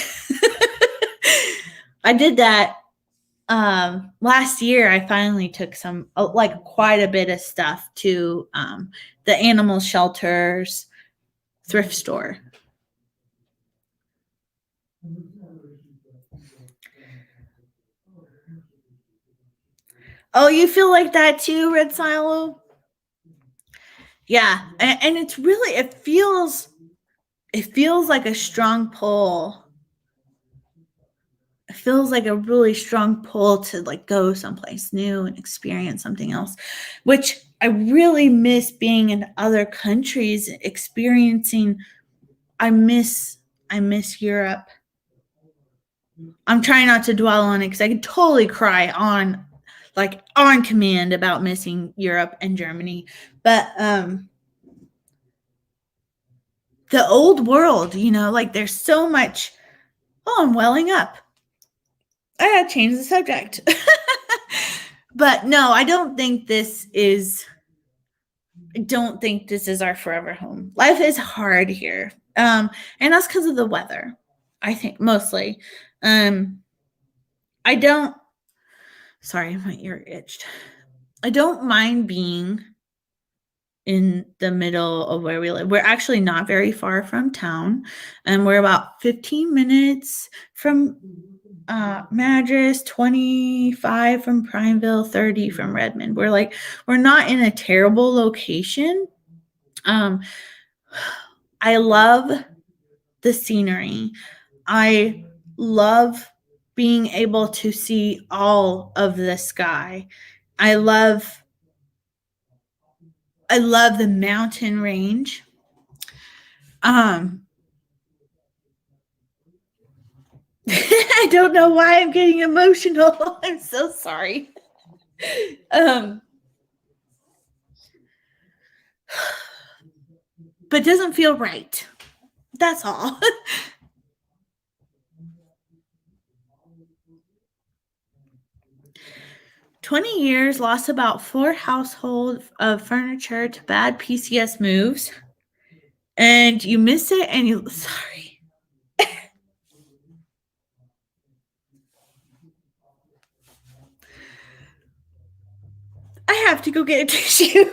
I did that last year. I finally took some, quite a bit of stuff to the animal shelter's thrift store. Oh, you feel like that too, Red Silo? Yeah, and it's really, it feels like a strong pull. It feels like a really strong pull to like go someplace new and experience something else, which I really miss being in other countries, experiencing. I miss Europe. I'm trying not to dwell on it because I could totally cry on command about missing Europe and Germany. But the old world, like there's so much. Oh, I'm welling up. I gotta change the subject. But no, I don't think this is our forever home. Life is hard here. And that's because of the weather, I think, mostly. I don't, sorry, my ear itched. I don't mind being in the middle of where we live. We're actually not very far from town, and we're about 15 minutes from Madras, 25 from Prineville, 30 from Redmond. We're not in a terrible location. I love the scenery. I love being able to see all of the sky. I love the mountain range. I don't know why I'm getting emotional. I'm so sorry. But it doesn't feel right. That's all. "20 years, lost about 4 households of furniture to bad PCS moves, and you miss it and you..." Sorry. I have to go get a tissue.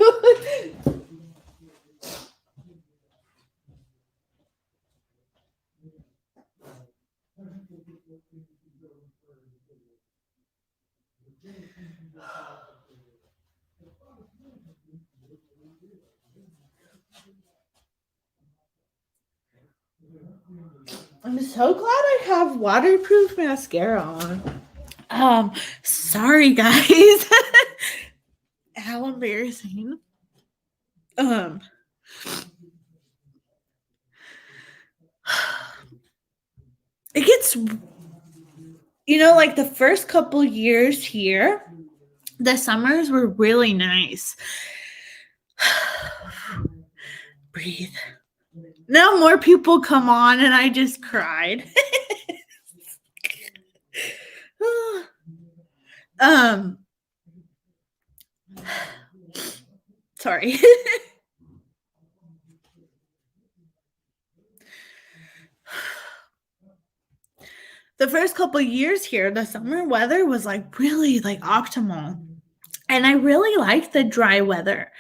I'm so glad I have waterproof mascara on. Sorry guys. How embarrassing. It gets, like the first couple years here, the summers were really nice. Breathe. Now more people come on and I just cried. Sorry. The first couple years here, the summer weather was really optimal. And I really like the dry weather.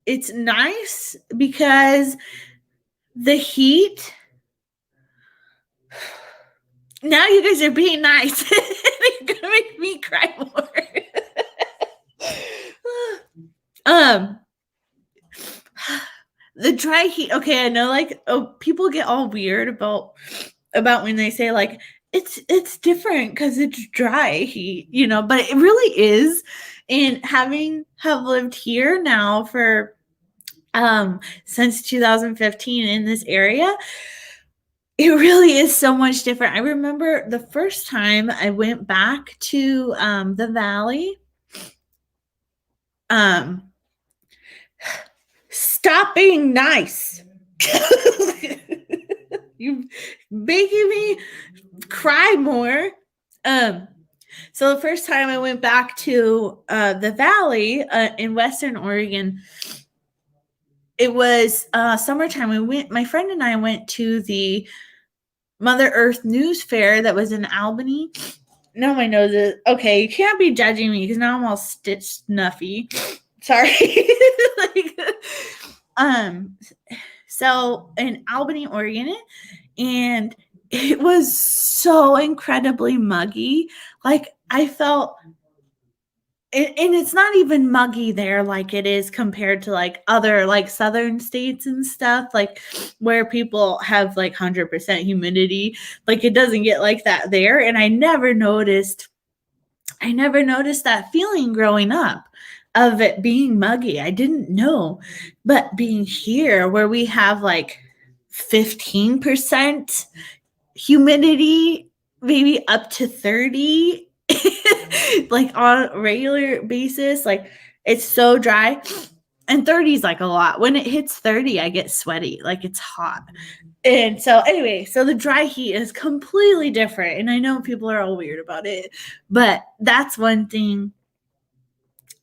It's nice because the heat. Now you guys are being nice. You're gonna make me cry more. The dry heat. Okay, I know people get all weird about when they say it's different because it's dry heat, but it really is. And have lived here now for since 2015 in this area, it really is so much different. I remember the first time I went back to the valley. Stop being nice. You're making me cry more. So the first time I went back to the valley in Western Oregon, it was summertime. My friend and I went to the Mother Earth News Fair that was in Albany. No, my nose is okay. You can't be judging me because now I'm all stitched snuffy. Sorry. So in Albany, Oregon, and it was so incredibly muggy. I felt and it's not even muggy there like it is compared to like other like southern states and stuff, like where people have like 100% humidity. Like it doesn't get like that there. And I never noticed that feeling growing up of it being muggy. I didn't know. But being here where we have like 15% humidity, maybe up to 30, like on a regular basis, like it's so dry. And 30 is like a lot. When it hits 30, I get sweaty, like it's hot. And so anyway, so the dry heat is completely different. And I know people are all weird about it, but that's one thing.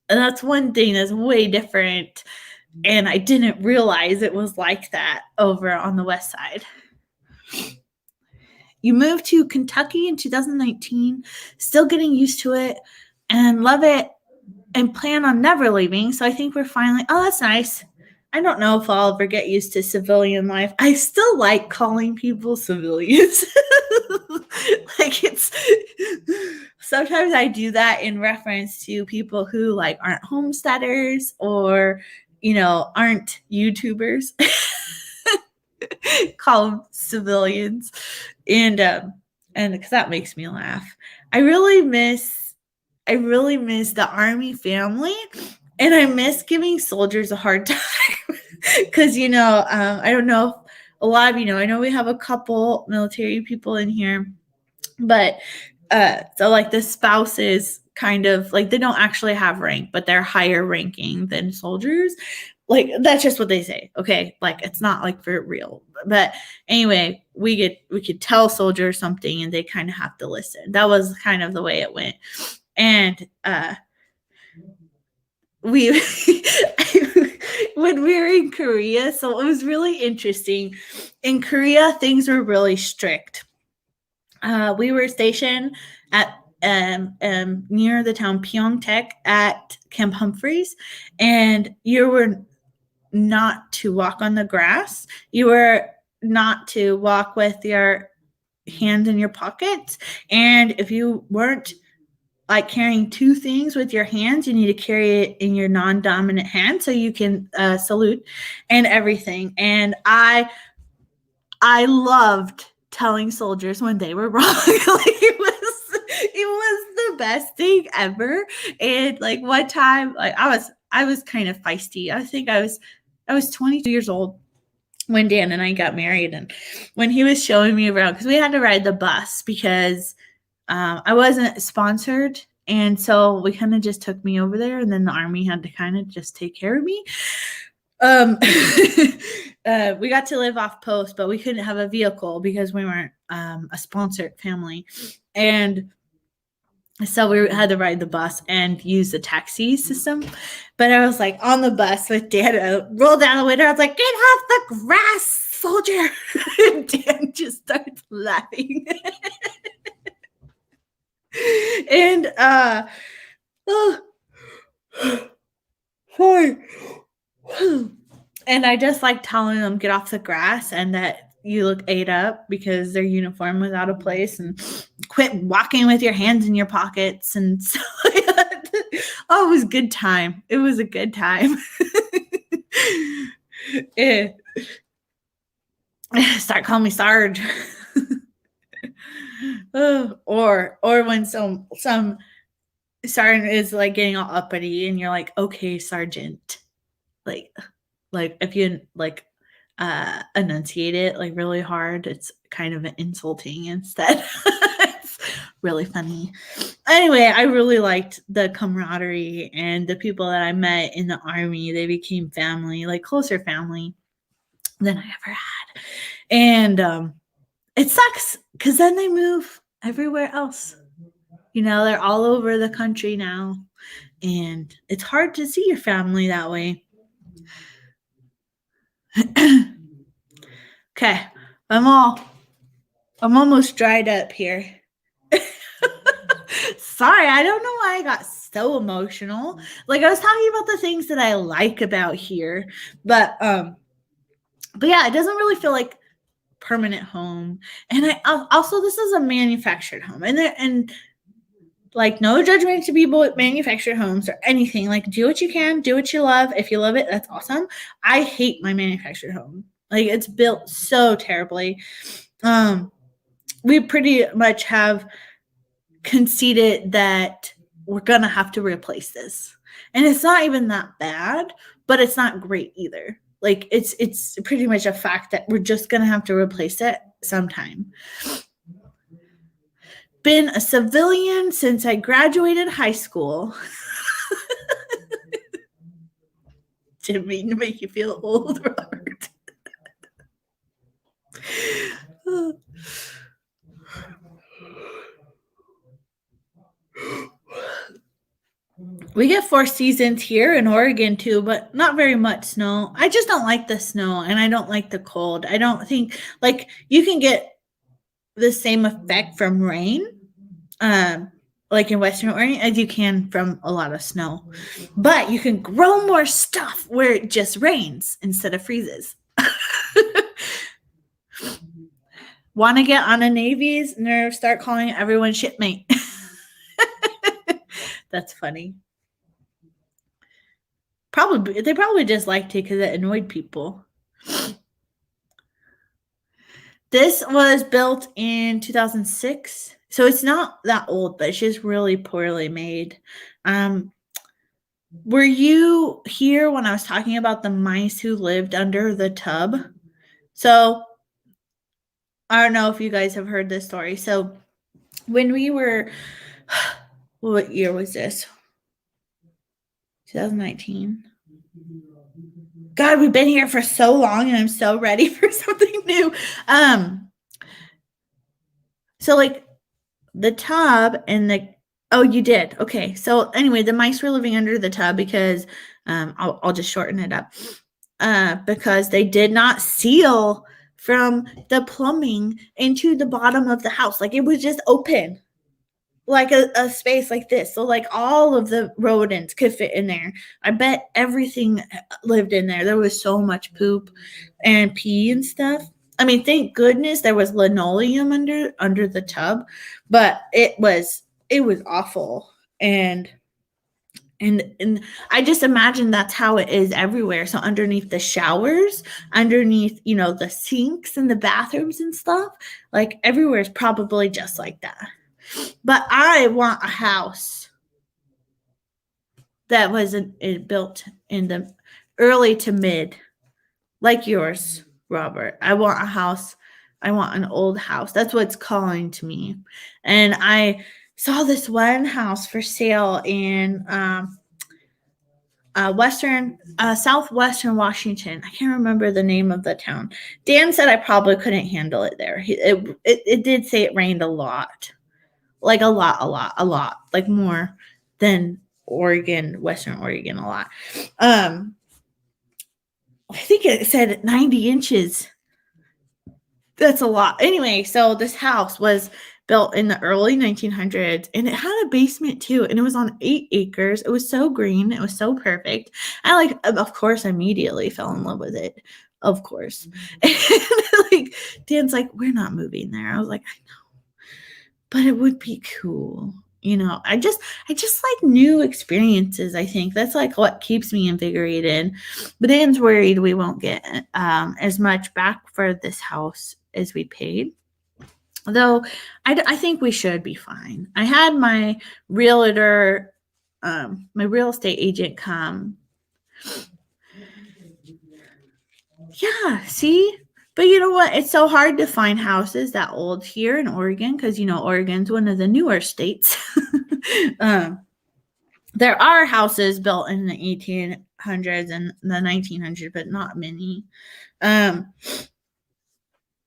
And that's one thing that's way different. And I didn't realize it was like that over on the west side. You moved to Kentucky in 2019, still getting used to it and love it and plan on never leaving. So I think we're finally, oh, that's nice. I don't know if I'll ever get used to civilian life. I still like calling people civilians. Like it's sometimes I do that in reference to people who like aren't homesteaders or, you know, aren't YouTubers. Call them civilians. And because that makes me laugh. I really miss the Army family, and I miss giving soldiers a hard time. Because, you know, I don't know if a lot of you know, I know we have a couple military people in here, but so like the spouses kind of like they don't actually have rank, but they're higher ranking than soldiers. Like that's just what they say. Okay. Like it's not like for real. But anyway, we could tell soldiers something and they kind of have to listen. That was kind of the way it went. And we when we were in Korea, so it was really interesting. In Korea, things were really strict. We were stationed at near the town Pyeongtaek at Camp Humphreys, and you were not to walk on the grass. You were not to walk with your hands in your pockets, and if you weren't like carrying two things with your hands, you need to carry it in your non-dominant hand so you can salute and everything. And I loved telling soldiers when they were wrong. Like it was the best thing ever. And like one time, like I was kind of feisty. I think I was 22 years old when Dan and I got married, and when he was showing me around, because we had to ride the bus because I wasn't sponsored, and so we kind of just took me over there, and then the Army had to kind of just take care of me. We got to live off post, but we couldn't have a vehicle because we weren't a sponsored family, and so we had to ride the bus and use the taxi system. But I was like on the bus with Dan. I rolled down the window. I was like, "Get off the grass, soldier!" And Dan just starts laughing. And sorry. And I just like telling them get off the grass and that you look ate up because their uniform was out of place, and quit walking with your hands in your pockets and so oh, it was a good time. It was a good time. Start calling me Sarge. Or when some sergeant is like getting all uppity and you're like, okay, sergeant. Like if you like enunciate it like really hard, it's kind of insulting instead. It's really funny. Anyway, I really liked the camaraderie and the people that I met in the Army. They became family, like closer family than I ever had. And it sucks because then they move everywhere else. You know, they're all over the country now, and it's hard to see your family that way. Okay, I'm almost dried up here. Sorry, I don't know why I got so emotional. Like I was talking about the things that I like about here, but yeah, it doesn't really feel like permanent home. And I also, this is a manufactured home, and Like, no judgment to people with manufactured homes or anything. Like, do what you can, do what you love. If you love it, that's awesome. I hate my manufactured home. Like, it's built so terribly. We pretty much have conceded that we're gonna have to replace this, and it's not even that bad, but it's not great either. Like, it's pretty much a fact that we're just gonna have to replace it sometime. Been a civilian since I graduated high school. Didn't mean to make you feel old, Robert. We get 4 seasons here in Oregon too, but not very much snow. I just don't like the snow, and I don't like the cold. I don't think, like, you can get the same effect from rain, like in Western Oregon, as you can from a lot of snow. But you can grow more stuff where it just rains instead of freezes. Want to get on a Navy's nerve, start calling everyone shipmate. That's funny. They probably just liked it because it annoyed people. This was built in 2006, so it's not that old, but it's just really poorly made. Were you here when I was talking about the mice who lived under the tub? So I don't know if you guys have heard this story. So when we were, what year was this? 2019. God, we've been here for so long, and I'm so ready for something new. So like the tub and you did. Okay. So anyway, the mice were living under the tub because I'll just shorten it up. Because they did not seal from the plumbing into the bottom of the house. Like, it was just open, like a space like this. So like all of the rodents could fit in there. I bet everything lived in there. There was so much poop and pee and stuff. I mean, thank goodness there was linoleum under the tub, but it was awful. And I just imagine that's how it is everywhere. So underneath the showers, underneath, the sinks and the bathrooms and stuff, like everywhere is probably just like that. But I want a house that was built in the early to mid, like yours, Robert. I want a house. I want an old house. That's what's calling to me. And I saw this one house for sale in southwestern Washington. I can't remember the name of the town. Dan said I probably couldn't handle it there. It did say it rained a lot. Like a lot, like more than Oregon, Western Oregon, a lot. I think it said 90 inches. That's a lot. Anyway, so this house was built in the early 1900s, and it had a basement too, and it was on 8 acres. It was so green. It was so perfect. Of course, immediately fell in love with it. Of course. And like, Dan's like, we're not moving there. I was like, I know, but it would be cool. I just like new experiences. I think that's like what keeps me invigorated. But Dan's worried we won't get as much back for this house as we paid. Though I think we should be fine. I had my realtor, my real estate agent come. Yeah, see? But you know what? It's so hard to find houses that old here in Oregon because, Oregon's one of the newer states. There are houses built in the 1800s and the 1900s, but not many.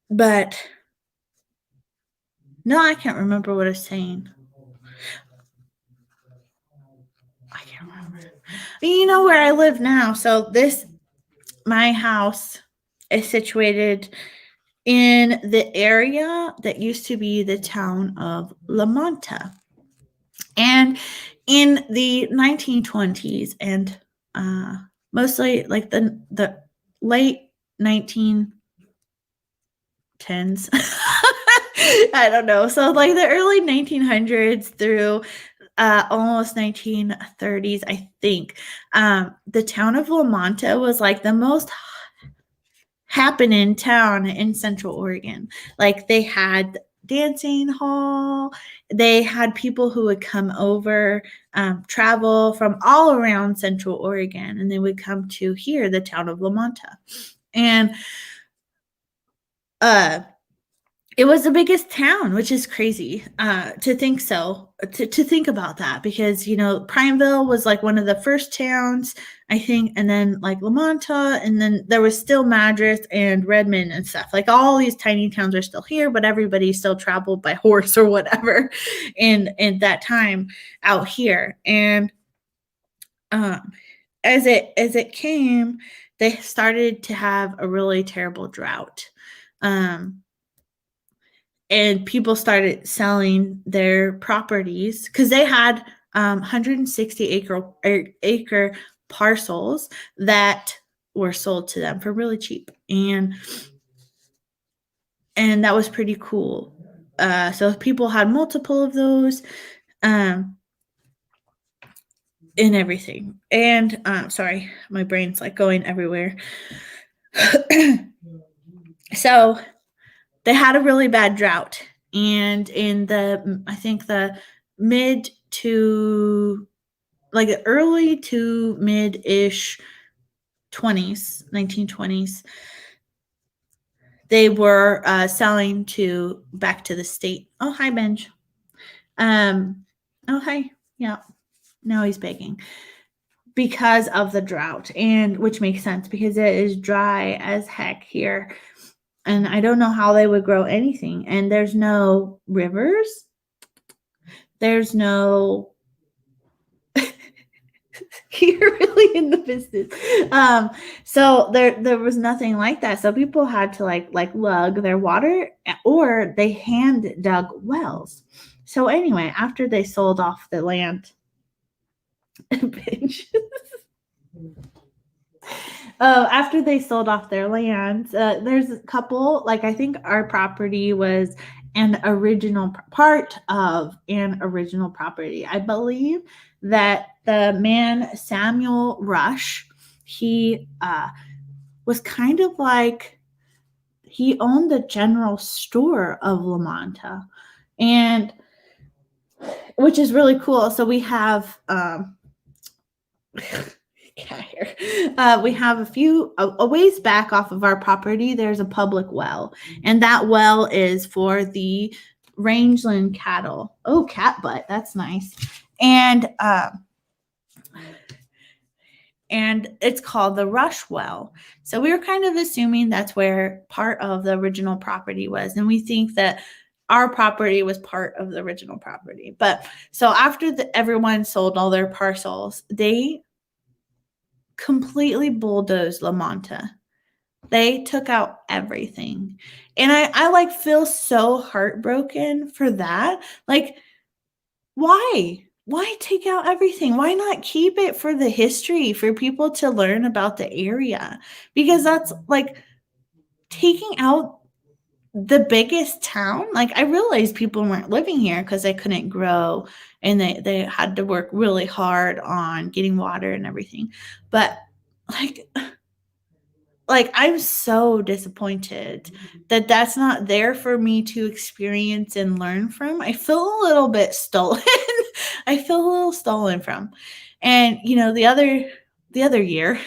But no, I can't remember what I was saying. I can't remember. You know where I live now. So my house is situated in the area that used to be the town of La Manta. And in the 1920s and mostly like the late 1910s, I don't know. So like the early 1900s through almost 1930s, I think. The town of Lamont was like the most happening town in Central Oregon. Like they had dancing hall, they had people who would come over, travel from all around Central Oregon, and they would come to here, the town of Lamont. And it was the biggest town, which is crazy to think to think about that, because, you know, Prineville was like one of the first towns, I think, and then like Lamont, and then there was still Madras and Redmond and stuff. Like all these tiny towns are still here, but everybody still traveled by horse or whatever in that time out here. And as it came, they started to have a really terrible drought. And people started selling their properties because they had 160 acre parcels that were sold to them for really cheap, and that was pretty cool. So people had multiple of those, and everything. And sorry, my brain's like going everywhere. So they had a really bad drought, and in I think the mid to like early to mid-ish 1920s, they were selling back to the state. Oh, hi, Benj. Oh, hi. Yeah. Now he's begging because of the drought, and which makes sense because it is dry as heck here. And I don't know how they would grow anything. And there's no rivers. There's no you're really in the business. So there was nothing like that. So people had to like lug their water, or they hand dug wells. So anyway, after they sold off the land, after they sold off their land, there's a couple, like I think our property was an original part of an original property. I believe that the man Samuel Rush, he was kind of like, he owned the general store of Lamont, and which is really cool. So we have we have a ways back off of our property, there's a public well, and that well is for the rangeland cattle. Oh, cat butt, that's nice. And it's called the Rush Well. So we were kind of assuming that's where part of the original property was, and we think that our property was part of the original property. But so after everyone sold all their parcels, they completely bulldozed Lamont. They took out everything. And I like feel so heartbroken for that. Like, why? Why take out everything? Why not keep it for the history, for people to learn about the area? Because that's like taking out the biggest town. Like, I realized people weren't living here because they couldn't grow, and they had to work really hard on getting water and everything. But like I'm so disappointed that that's not there for me to experience and learn from. I feel a little bit stolen. I feel a little stolen from. And you know, the other year,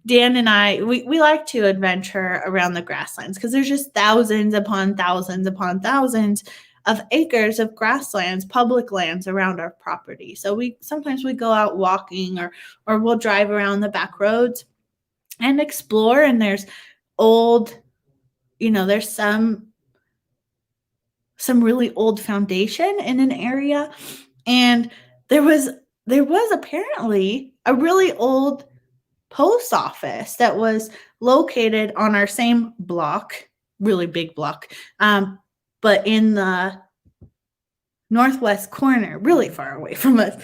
Dan and I, we like to adventure around the grasslands because there's just thousands upon thousands upon thousands of acres of grasslands, public lands around our property. So sometimes we go out walking, or we'll drive around the back roads and explore. And there's old, there's some really old foundation in an area. And there was apparently a really old post office that was located on our same block, really big block, but in the northwest corner, really far away from us.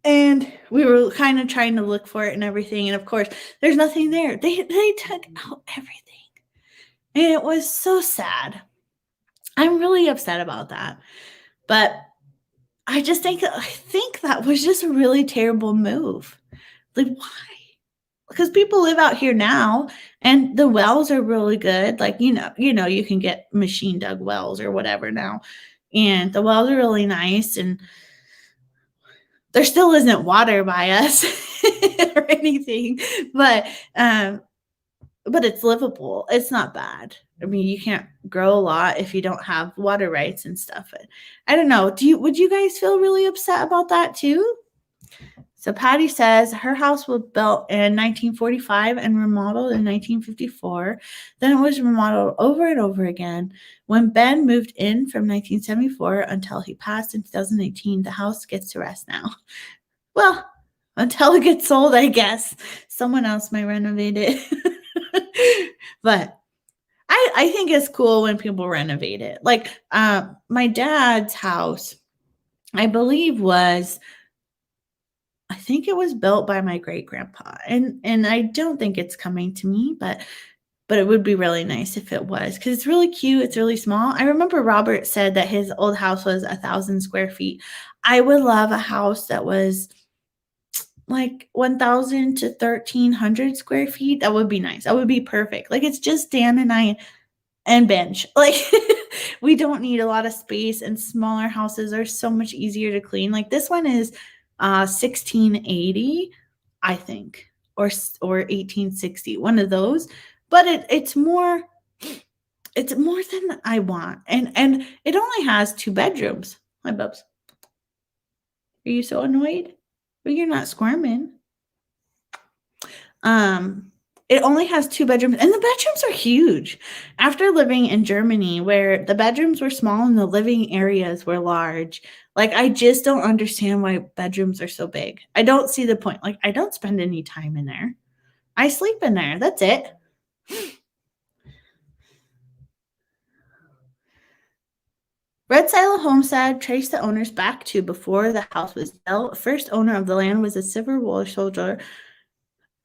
And we were kind of trying to look for it and everything. And of course, there's nothing there. They took out everything. And it was so sad. I'm really upset about that. But I think that was just a really terrible move. Like, why? Because people live out here now, and the wells are really good. Like, you can get machine dug wells or whatever now, and the wells are really nice. And there still isn't water by us or anything, but it's livable. It's not bad. I mean, you can't grow a lot if you don't have water rights and stuff. But I don't know. Would you guys feel really upset about that too? So Patty says her house was built in 1945 and remodeled in 1954. Then it was remodeled over and over again. When Ben moved in from 1974 until he passed in 2018, the house gets to rest now. Well, until it gets sold, I guess. Someone else might renovate it. But I think it's cool when people renovate it. Like my dad's house, I believe I think it was built by my great grandpa, and I don't think it's coming to me, but it would be really nice if it was, because it's really cute. It's really small. I remember Robert said that his old house was 1,000 square feet. I would love a house that was like 1,000 to 1,300 square feet. That would be nice. That would be perfect. Like, it's just Dan and I and bench. Like, we don't need a lot of space, and smaller houses are so much easier to clean. Like, this one is 1680, I think, or 1860, one of those. But it's more than I want, and it only has 2 bedrooms. Hi, Bubs. Are you so annoyed? Well, you're not squirming. It only has 2 bedrooms, and the bedrooms are huge. After living in Germany, where the bedrooms were small and the living areas were large, like, I just don't understand why bedrooms are so big. I don't see the point. Like, I don't spend any time in there. I sleep in there. That's it. Red Silo Homestead traced the owners back to before the house was built. First owner of the land was a Civil War soldier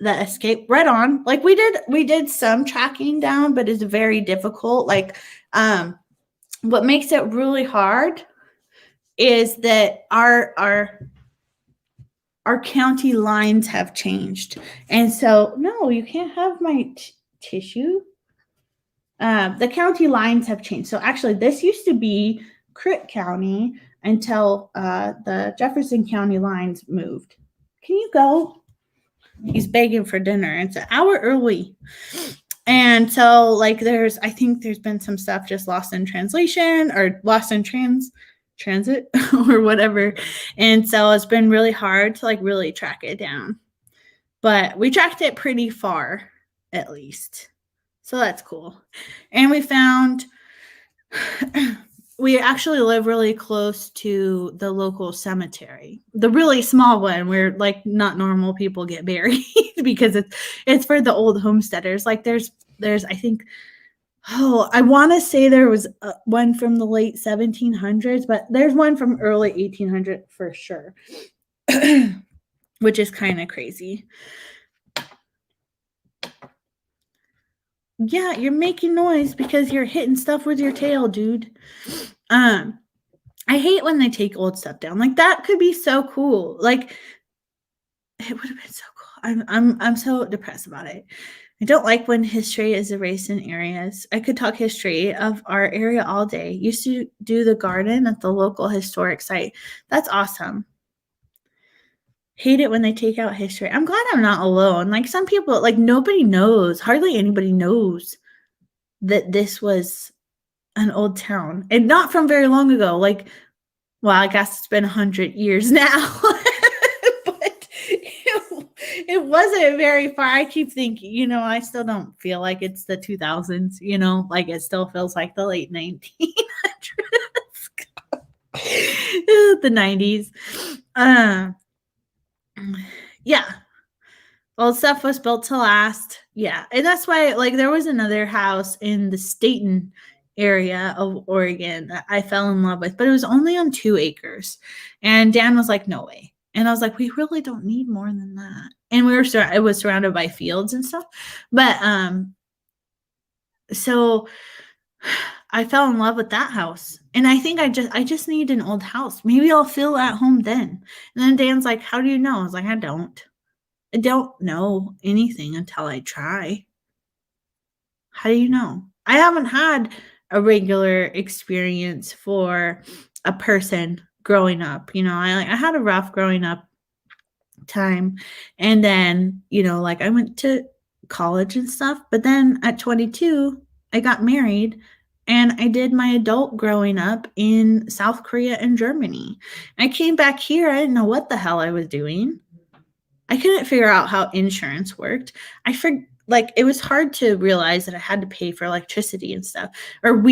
that escaped. Right on. Like, we did some tracking down, but it's very difficult. Like, what makes it really hard is that our county lines have changed. And so, no, you can't have my tissue. The county lines have changed. So actually, this used to be Critt County until the Jefferson County lines moved. Can you go? He's begging for dinner. It's an hour early. And so, like, I think there's been some stuff just lost in translation or lost in transit or whatever. And so it's been really hard to, like, really track it down. But we tracked it pretty far, at least. So that's cool. And we found we actually live really close to the local cemetery, the really small one where, like, not normal people get buried because it's for the old homesteaders. Like, there's I think, I want to say there was one from the late 1700s, but there's one from early 1800 for sure, which is kind of crazy. Yeah, you're making noise because you're hitting stuff with your tail, dude. I hate when they take old stuff down. Like, that could be so cool. Like, it would have been so cool. I'm so depressed about it. I don't like when history is erased in areas. I could talk history of our area all day. Used to do the garden at the local historic site. That's awesome. Hate it when they take out history. I'm glad I'm not alone. Like, some people, like, nobody knows, hardly anybody knows that this was an old town, and not from very long ago. Like, well, I guess it's been 100 years now, but it wasn't very far. I keep thinking, I still don't feel like it's the 2000s, like, it still feels like the late 1900s, the 90s. Yeah. Well, stuff was built to last. Yeah. And that's why, like, there was another house in the Staten area of Oregon that I fell in love with, but it was only on 2 acres. And Dan was like, no way. And I was like, we really don't need more than that. And it was surrounded by fields and stuff. But, so I fell in love with that house. And I think I just need an old house. Maybe I'll feel at home then. And then Dan's like, how do you know? I was like, I don't know anything until I try. How do you know? I haven't had a regular experience for a person growing up. I had a rough growing up time. And then, like I went to college and stuff, but then at 22, I got married and I did my adult growing up in South Korea and Germany. I came back here, I didn't know what the hell I was doing. I couldn't figure out how insurance worked. Like it was hard to realize that I had to pay for electricity and stuff. Or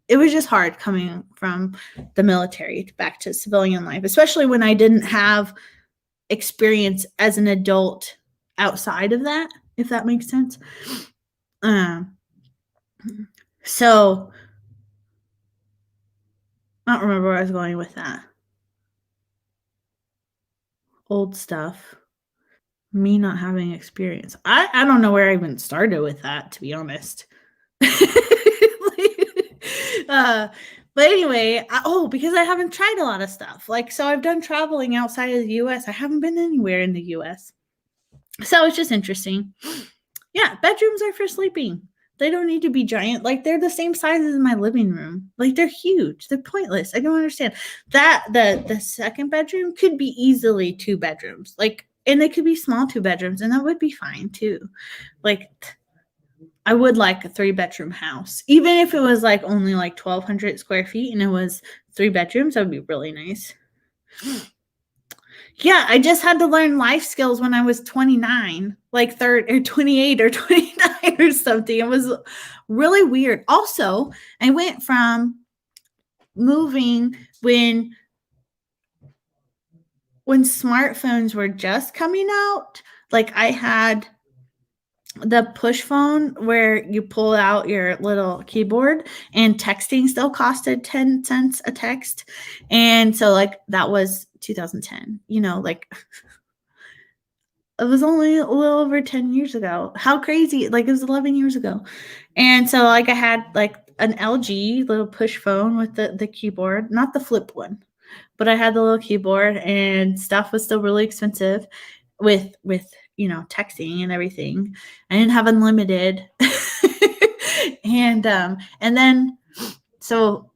it was just hard coming from the military back to civilian life, especially when I didn't have experience as an adult outside of that, if that makes sense. So I don't remember where I was going with that. Old stuff. Me not having experience. I don't know where I even started with that, to be honest. But anyway, because I haven't tried a lot of stuff. Like, so I've done traveling outside of the US. I haven't been anywhere in the US. So it's just interesting. Yeah, bedrooms are for sleeping. They don't need to be giant. Like, they're the same size as my living room. Like, they're huge. They're pointless. I don't understand. That the second bedroom could be easily 2 bedrooms. Like, and they could be small 2 bedrooms, and that would be fine too. Like, I would like a 3-bedroom house. Even if it was like only like 1,200 square feet and it was 3 bedrooms, that would be really nice. Yeah, I just had to learn life skills when I was 29, like 30 or 28 or 29 or something. It was really weird. Also, I went from moving when smartphones were just coming out. Like, I had the push phone where you pull out your little keyboard, and texting still costed 10 cents a text. And so, like, that was 2010, like it was only a little over 10 years ago. How crazy. Like, it was 11 years ago. And so, like, I had like an LG little push phone with the keyboard, not the flip one, but I had the little keyboard, and stuff was still really expensive with texting and everything. I didn't have unlimited. And then so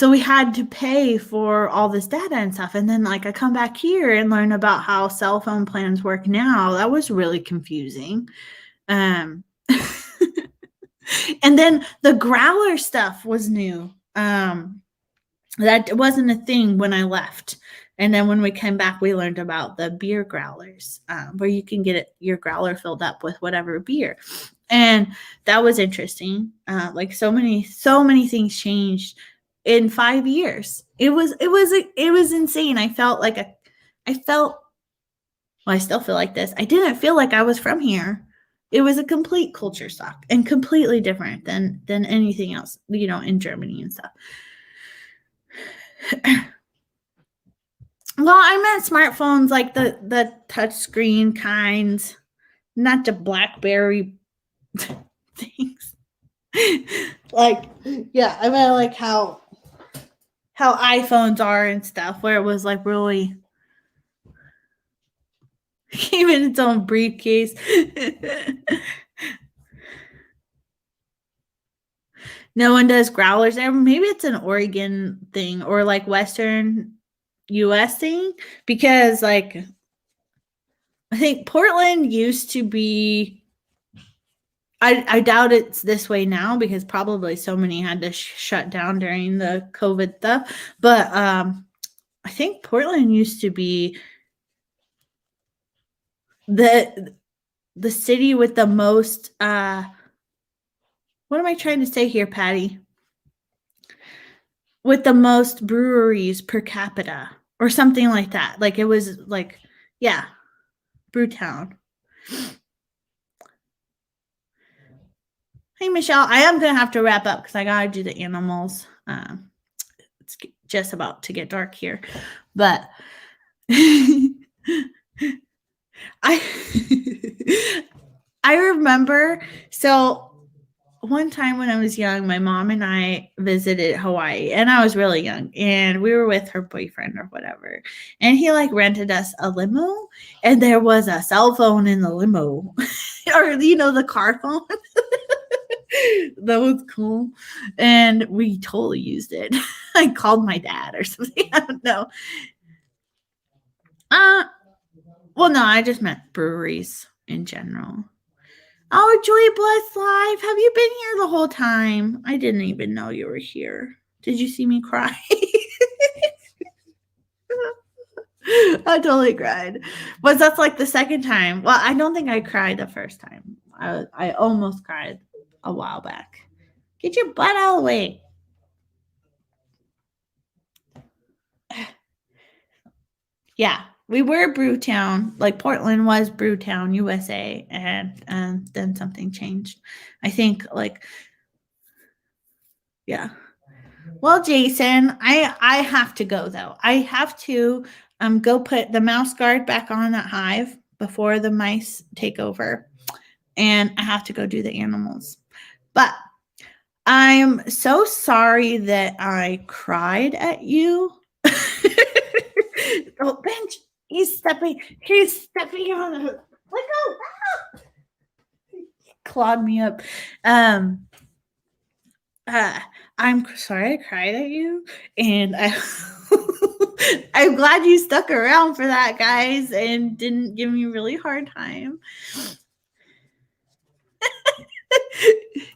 we had to pay for all this data and stuff. And then, like, I come back here and learn about how cell phone plans work now. That was really confusing. And then the growler stuff was new. That wasn't a thing when I left. And then when we came back, we learned about the beer growlers, where you can get your growler filled up with whatever beer. And that was interesting. Like, so many things changed in 5 years. It was insane. I still feel like this. I didn't feel like I was from here. It was a complete culture shock and completely different than anything else, in Germany and stuff. Well, I meant smartphones, like the touchscreen kinds, not the BlackBerry things. Like, yeah, I meant like how iPhones are and stuff, where it was like really even its own briefcase. No one does growlers there. Maybe it's an Oregon thing or like Western US thing, because like I think Portland used to be, I doubt it's this way now, because probably so many had to shut down during the COVID stuff. But I think Portland used to be the city with the most what am I trying to say here, Patty? With the most breweries per capita or something like that. Like, it was like, yeah, Brewtown. Hey, Michelle, I am going to have to wrap up because I got to do the animals. It's just about to get dark here. But I remember, so one time when I was young, my mom and I visited Hawaii, and I was really young, and we were with her boyfriend or whatever. And he like rented us a limo, and there was a cell phone in the limo, or the car phone. That was cool. And we totally used it. I called my dad or something. I don't know. Well, no, I just meant breweries in general. Oh, Joy Bless Live. Have you been here the whole time? I didn't even know you were here. Did you see me cry? I totally cried. Was that's like the second time? Well, I don't think I cried the first time. I almost cried a while back. Get your butt out of the way. Yeah, we were Brewtown. Like Portland was Brewtown, USA, and then something changed. I think yeah. Well, Jason, I have to go though. I have to go put the mouse guard back on that hive before the mice take over, and I have to go do the animals. But I'm so sorry that I cried at you. Oh, Bench, he's stepping on the let go. Ah! Clawed me up. I'm sorry I cried at you, and I'm glad you stuck around for that, guys, and didn't give me a really hard time.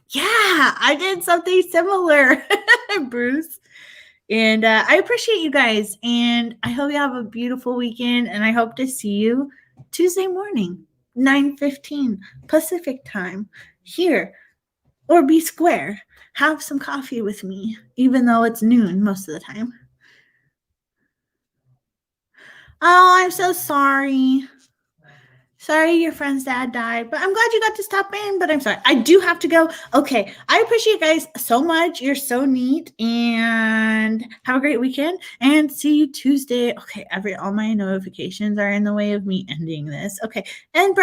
Yeah, I did something similar, Bruce. And I appreciate you guys, and I hope you have a beautiful weekend, and I hope to see you Tuesday morning, 9:15 Pacific time here, or be square. Have some coffee with me, even though it's noon most of the time. Oh, I'm so sorry. Sorry your friend's dad died, but I'm glad you got to stop in, but I'm sorry. I do have to go. Okay. I appreciate you guys so much. You're so neat, and have a great weekend, and see you Tuesday. Okay. All my notifications are in the way of me ending this. Okay. And